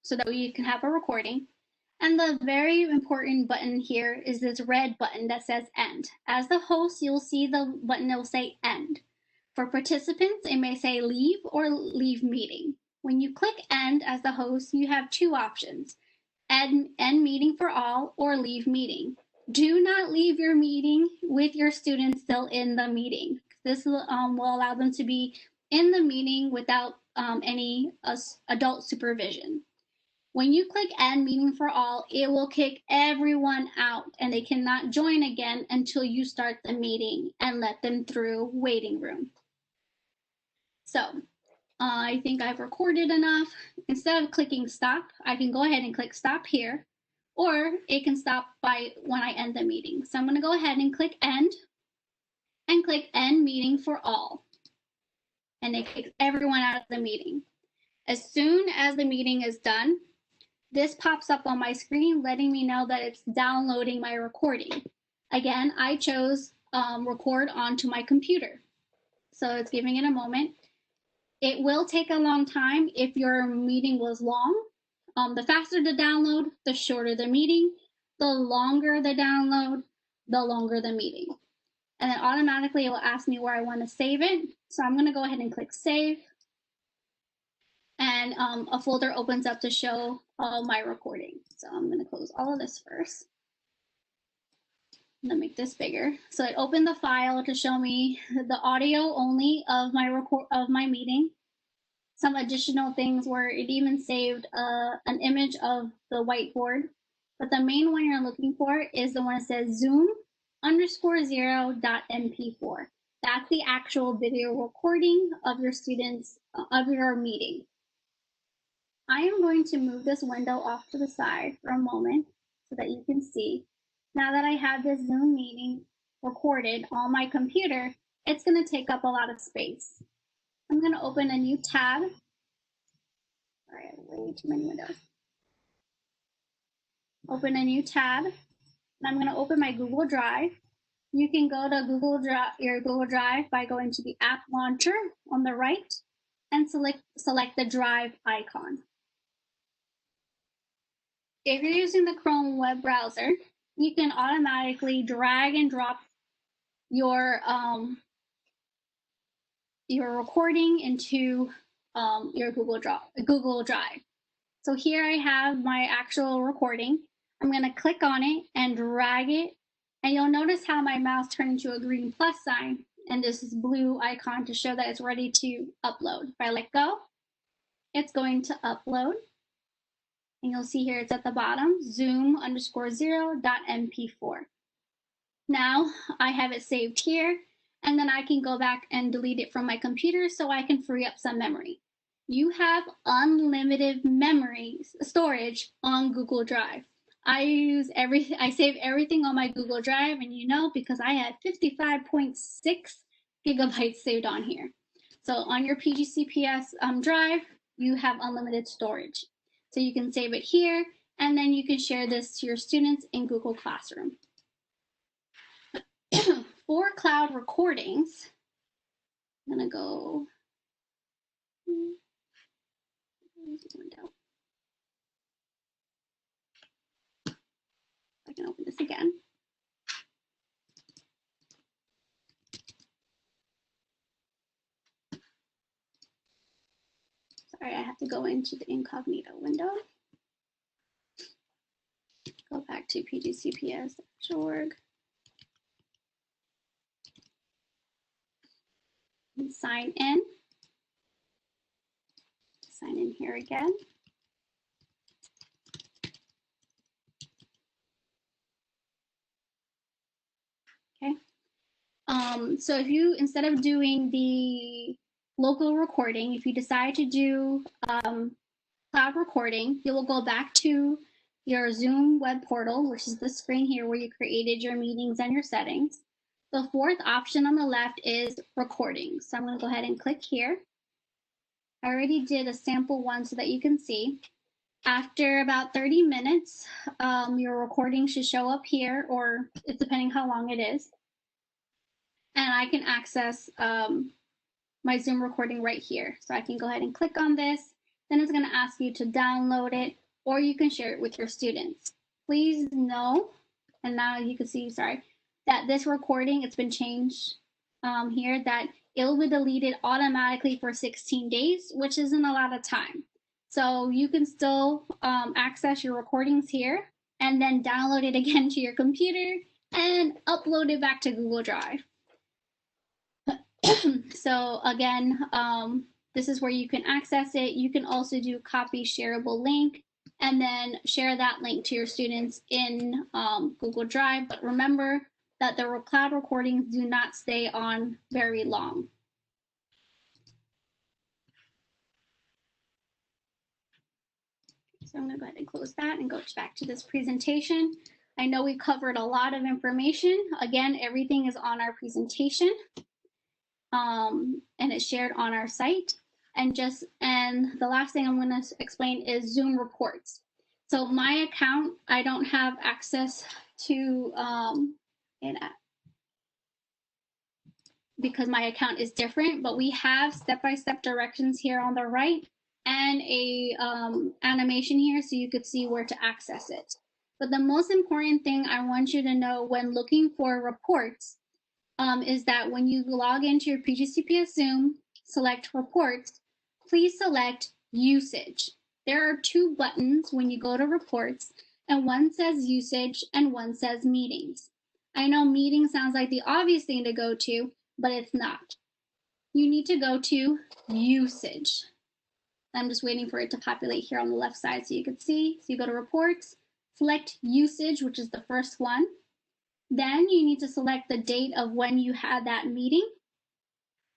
so that we can have a recording. And the very important button here is this red button that says end. As the host, you'll see the button that will say end. For participants, it may say leave or leave meeting. When you click end as the host, you have two options, end meeting for all or leave meeting. Do not leave your meeting with your students still in the meeting. This will allow them to be in the meeting without any adult supervision. When you click end meeting for all, it will kick everyone out and they cannot join again until you start the meeting and let them through waiting room. So I think I've recorded enough. Instead of clicking stop, I can go ahead and click stop here, or it can stop by when I end the meeting. So I'm going to go ahead and click end meeting for all. And it kicks everyone out of the meeting. As soon as the meeting is done, this pops up on my screen letting me know that it's downloading my recording. Again, I chose record onto my computer. So it's giving it a moment. It will take a long time if your meeting was long. The faster the download, the shorter the meeting. The longer the download, the longer the meeting. And then automatically it will ask me where I want to save it. So I'm going to go ahead and click save. And a folder opens up to show all my recording. So I'm going to close all of this first. I'm going to make this bigger. So it opened the file to show me the audio only of my meeting. Some additional things where it even saved an image of the whiteboard. But the main one you're looking for is the one that says zoom_0.mp4. That's the actual video recording of your students, of your meeting. I am going to move this window off to the side for a moment so that you can see. Now that I have this Zoom meeting recorded on my computer, it's going to take up a lot of space. I'm going to open a new tab. Sorry, I have way too many windows. Open a new tab. And I'm going to open my Google Drive. You can go to your Google Drive by going to the app launcher on the right and select the Drive icon. If you're using the Chrome web browser, you can automatically drag and drop your recording into your Google Drive. So here I have my actual recording. I'm going to click on it and drag it, and you'll notice how my mouse turned into a green plus sign and this blue icon to show that it's ready to upload. If I let go, it's going to upload. And you'll see here it's at the bottom, zoom_0.mp4. Now I have it saved here, and then I can go back and delete it from my computer so I can free up some memory. You have unlimited memory storage on Google Drive. I save everything on my Google Drive, and you know, because I had 55.6 gigabytes saved on here. So on your PGCPS drive, you have unlimited storage. So you can save it here, and then you can share this to your students in Google Classroom. For cloud recordings, I'm going to go window. I can open this again. Sorry, I have to go into the incognito window. Go back to pgcps.org. And sign in. Sign in here again. Okay. So if you, instead of doing the local recording, if you decide to do cloud recording, you will go back to your Zoom web portal, which is the screen here where you created your meetings and your settings. The fourth option on the left is recording. So I'm going to go ahead and click here. I already did a sample one so that you can see. After about 30 minutes, your recording should show up here, or it's depending how long it is. And I can access my Zoom recording right here. So I can go ahead and click on this. Then it's going to ask you to download it. or you can share it with your students. Please know, and now you can see, sorry, that this recording, it's been changed here, that it will be deleted automatically for 16 days, which isn't a lot of time. So you can still access your recordings here and then download it again to your computer and upload it back to Google Drive. So again, this is where you can access it. You can also do copy shareable link and then share that link to your students in Google Drive. But remember that the cloud recordings do not stay on very long. So I'm going to go ahead and close that and go back to this presentation. I know we covered a lot of information. Again, everything is on our presentation, and it's shared on our site. And the last thing I'm going to explain is Zoom reports. So my account, I don't have access to it because my account is different, but we have step-by-step directions here on the right and a animation here so you could see where to access it. But the most important thing I want you to know when looking for reports is that when you log into your PGCPS Zoom, select reports, please select usage. There are two buttons when you go to reports, and one says usage and one says meetings. I know meeting sounds like the obvious thing to go to, but it's not. You need to go to usage. I'm just waiting for it to populate here on the left side so you can see. So you go to reports, select usage, which is the first one. Then you need to select the date of when you had that meeting.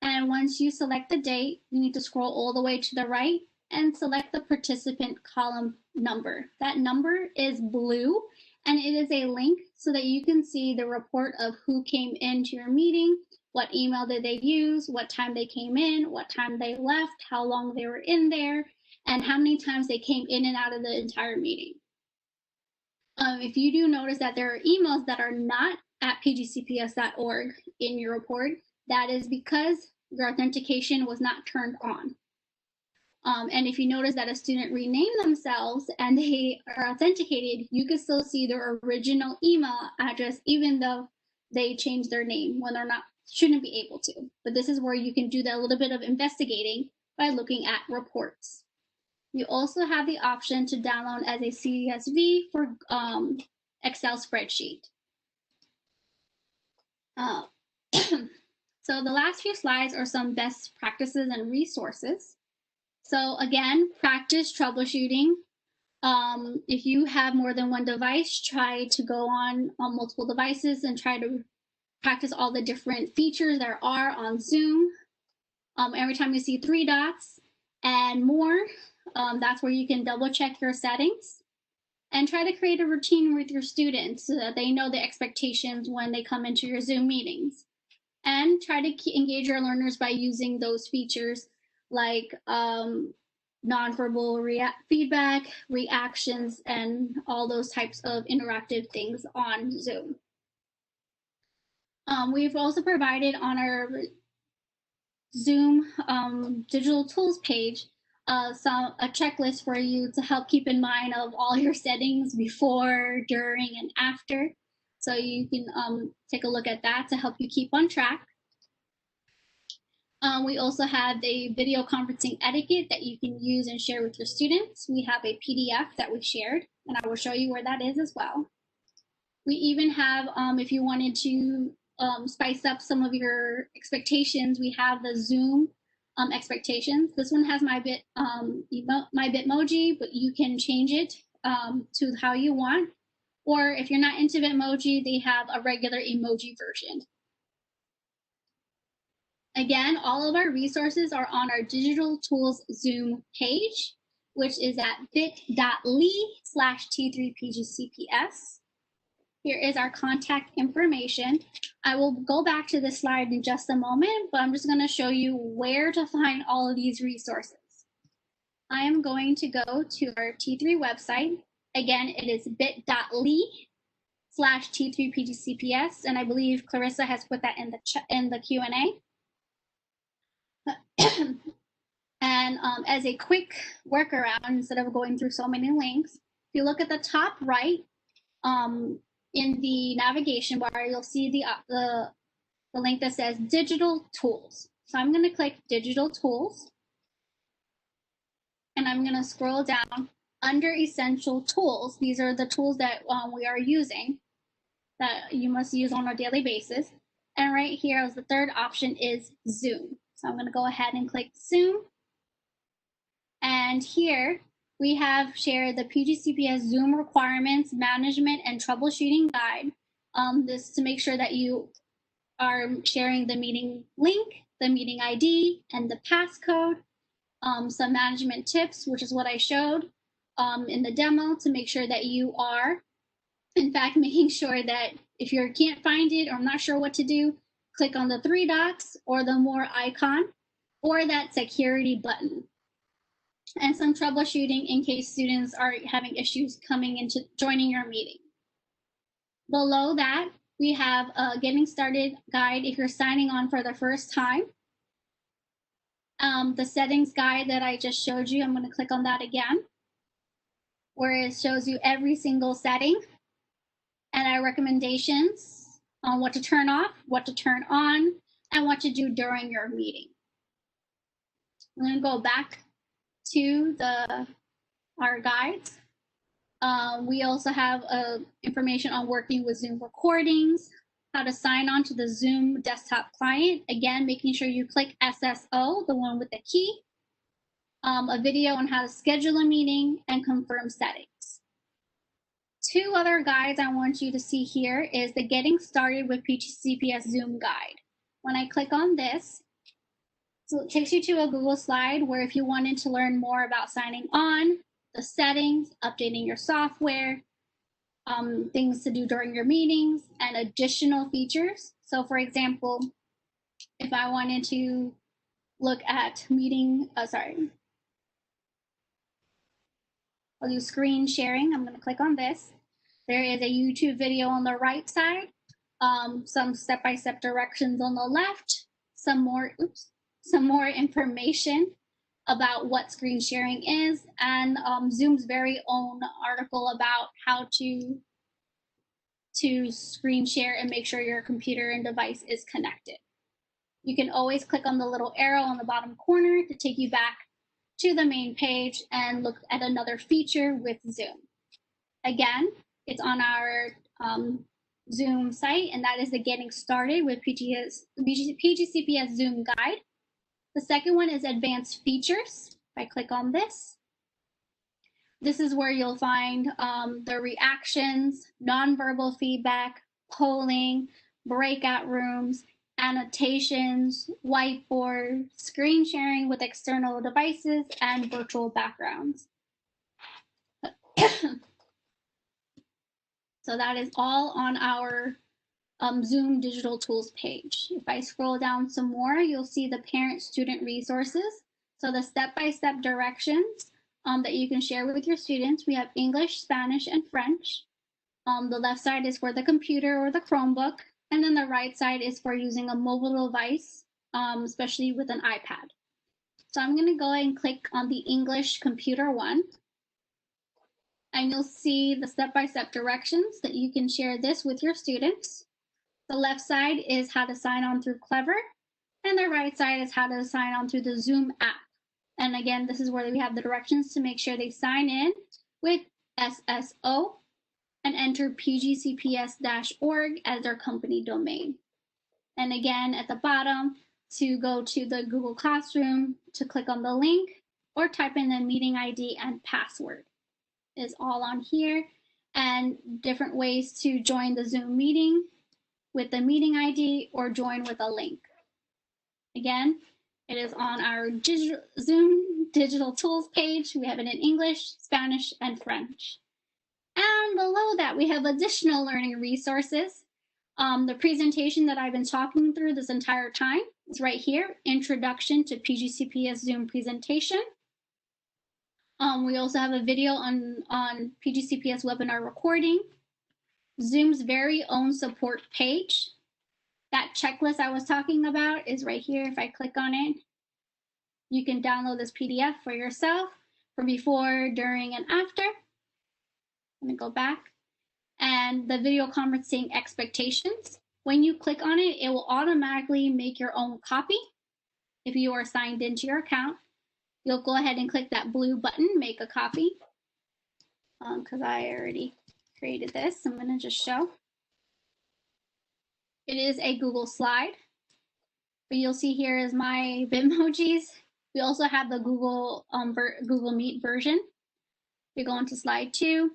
And once you select the date, you need to scroll all the way to the right and select the participant column number. That number is blue, and it is a link so that you can see the report of who came into your meeting, what email did they use, what time they came in, what time they left, how long they were in there, and how many times they came in and out of the entire meeting. If you do notice that there are emails that are not at pgcps.org in your report, that is because your authentication was not turned on. And if you notice that a student renamed themselves and they are authenticated, you can still see their original email address, even though they changed their name when they're not, shouldn't be able to. But this is where you can do that a little bit of investigating by looking at reports. You also have the option to download as a CSV for Excel spreadsheet. So the last few slides are some best practices and resources. So again, practice troubleshooting. If you have more than one device, try to go on multiple devices and try to practice all the different features there are on Zoom. Every time you see 3 dots and more, that's where you can double check your settings and try to create a routine with your students so that they know the expectations when they come into your Zoom meetings. And try to engage your learners by using those features like nonverbal feedback, reactions, and all those types of interactive things on Zoom. We've also provided on our Zoom digital tools page a checklist for you to help keep in mind of all your settings before, during, and after. So you can take a look at that to help you keep on track. We also have a video conferencing etiquette that you can use and share with your students. We have a PDF that we shared, and I will show you where that is as well. We even have, if you wanted to spice up some of your expectations, we have the Zoom expectations. This one has my Bitmoji, but you can change it to how you want. Or if you're not into Bitmoji, they have a regular emoji version. Again, all of our resources are on our Digital Tools Zoom page, which is at bit.ly/T3PGCPS. Here is our contact information. I will go back to this slide in just a moment, but I'm just going to show you where to find all of these resources. I am going to go to our T3 website. Again, it is bit.ly/T3PGCPS, and I believe Clarissa has put that in the Q&A. And And as a quick workaround, instead of going through so many links, if you look at the top right in the navigation bar, you'll see the link that says Digital Tools. So I'm going to click Digital Tools, and I'm going to scroll down under Essential Tools. These are the tools that we are using that you must use on a daily basis. And right here as the third option is Zoom. So I'm going to go ahead and click Zoom. And here we have shared the PGCPS Zoom requirements, management, and troubleshooting guide. This to make sure that you are sharing the meeting link, the meeting ID, and the passcode. Some management tips, which is what I showed in the demo, to make sure that you are, in fact, making sure that if you can't find it or I'm not sure what to do, click on the three dots or the more icon or that security button. And some troubleshooting in case students are having issues coming into joining your meeting. Below that, we have a getting started guide if you're signing on for the first time. The settings guide that I just showed you, I'm going to click on that again, where it shows you every single setting and our recommendations on what to turn off, what to turn on, and what to do during your meeting. I'm going to go back to our guides. We also have information on working with Zoom recordings, how to sign on to the Zoom desktop client. Again, making sure you click SSO, the one with the key. A video on how to schedule a meeting and confirm settings. Two other guides I want you to see here is the Getting Started with PGCPS Zoom guide. When I click on this, so it takes you to a Google slide where if you wanted to learn more about signing on, the settings, updating your software, things to do during your meetings, and additional features. So for example, if I wanted to look at I'll do screen sharing. I'm going to click on this. There is a YouTube video on the right side, some step-by-step directions on the left, some more information about what screen sharing is, and Zoom's very own article about how to screen share and make sure your computer and device is connected. You can always click on the little arrow on the bottom corner to take you back to the main page and look at another feature with Zoom. Again, it's on our Zoom site, and that is the Getting Started with PGCPS Zoom guide. The second one is Advanced Features. If I click on this, this is where you'll find the reactions, nonverbal feedback, polling, breakout rooms, annotations, whiteboard, screen sharing with external devices, and virtual backgrounds. So that is all on our Zoom Digital Tools page. If I scroll down some more, you'll see the parent-student resources. So the step-by-step directions that you can share with your students. We have English, Spanish, and French. The left side is for the computer or the Chromebook, and then the right side is for using a mobile device, especially with an iPad. So I'm going to go ahead and click on the English computer one. And you'll see the step-by-step directions that you can share this with your students. The left side is how to sign on through Clever, and the right side is how to sign on through the Zoom app. And again, this is where we have the directions to make sure they sign in with SSO and enter pgcps-org as their company domain. And again, at the bottom, to go to the Google Classroom, to click on the link or type in the meeting ID and password is all on here, and different ways to join the Zoom meeting with the meeting ID or join with a link. Again, it is on our Zoom Digital Tools page. We have it in English, Spanish, and French. And below that, we have additional learning resources. The presentation that I've been talking through this entire time is right here, Introduction to PGCPS Zoom Presentation. We also have a video on PGCPS webinar recording, Zoom's very own support page. That checklist I was talking about is right here. If I click on it, You can download this PDF for yourself for before, during, and after. Let me go back. And the video conferencing expectations. When you click on it, it will automatically make your own copy. If you are signed into your account, you'll go ahead and click that blue button, make a copy. Because I already created this, I'm going to just show. It is a Google slide. But you'll see here is my Bitmojis. We also have the Google Meet version. We go into slide 2.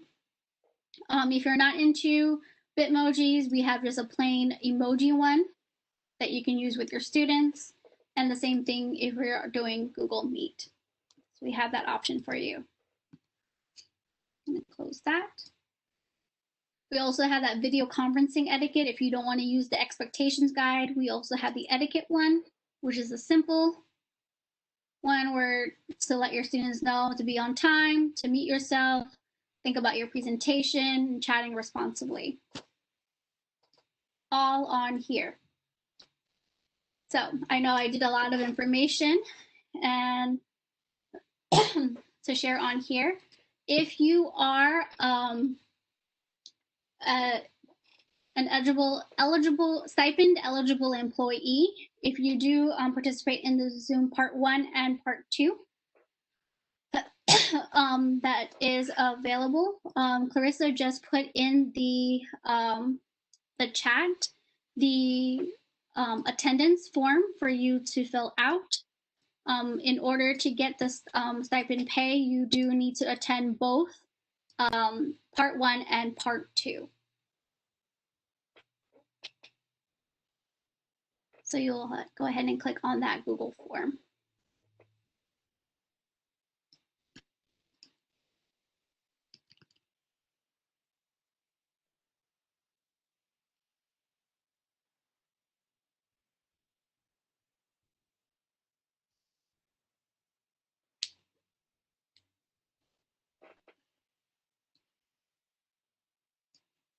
If you're not into Bitmojis, we have just a plain emoji one that you can use with your students. And the same thing if we're doing Google Meet. So we have that option for you. I'm going to close that. We also have that video conferencing etiquette. If you don't want to use the expectations guide, we also have the etiquette one, which is a simple one where to let your students know to be on time, to meet yourself, think about your presentation, and chatting responsibly. All on here. So I know I did a lot of information and to share on here. If you are an stipend eligible employee, if you do participate in the Zoom Part 1 and Part 2, that is available. Clarissa just put in the chat the attendance form for you to fill out. In order to get this stipend pay, you do need to attend both Part 1 and Part 2. So you'll go ahead and click on that Google form.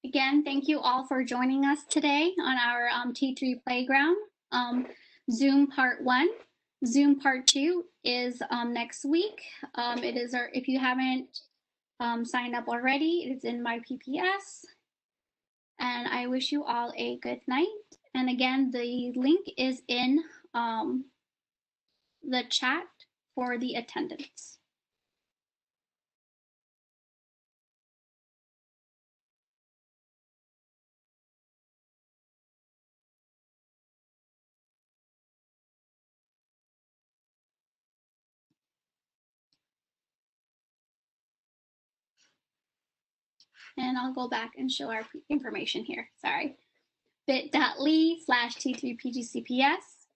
Again, thank you all for joining us today on our T3 Playground. Zoom Part 1. Zoom Part 2 is next week. It is if you haven't signed up already, it's in my PPS. And I wish you all a good night. And again, the link is in the chat for the attendance. And I'll go back and show our information here. Sorry. bit.ly/T3PGCPS.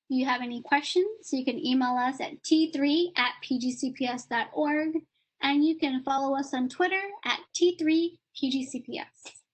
If you have any questions, you can email us at t3@pgcps.org, and you can follow us on Twitter at T3PGCPS.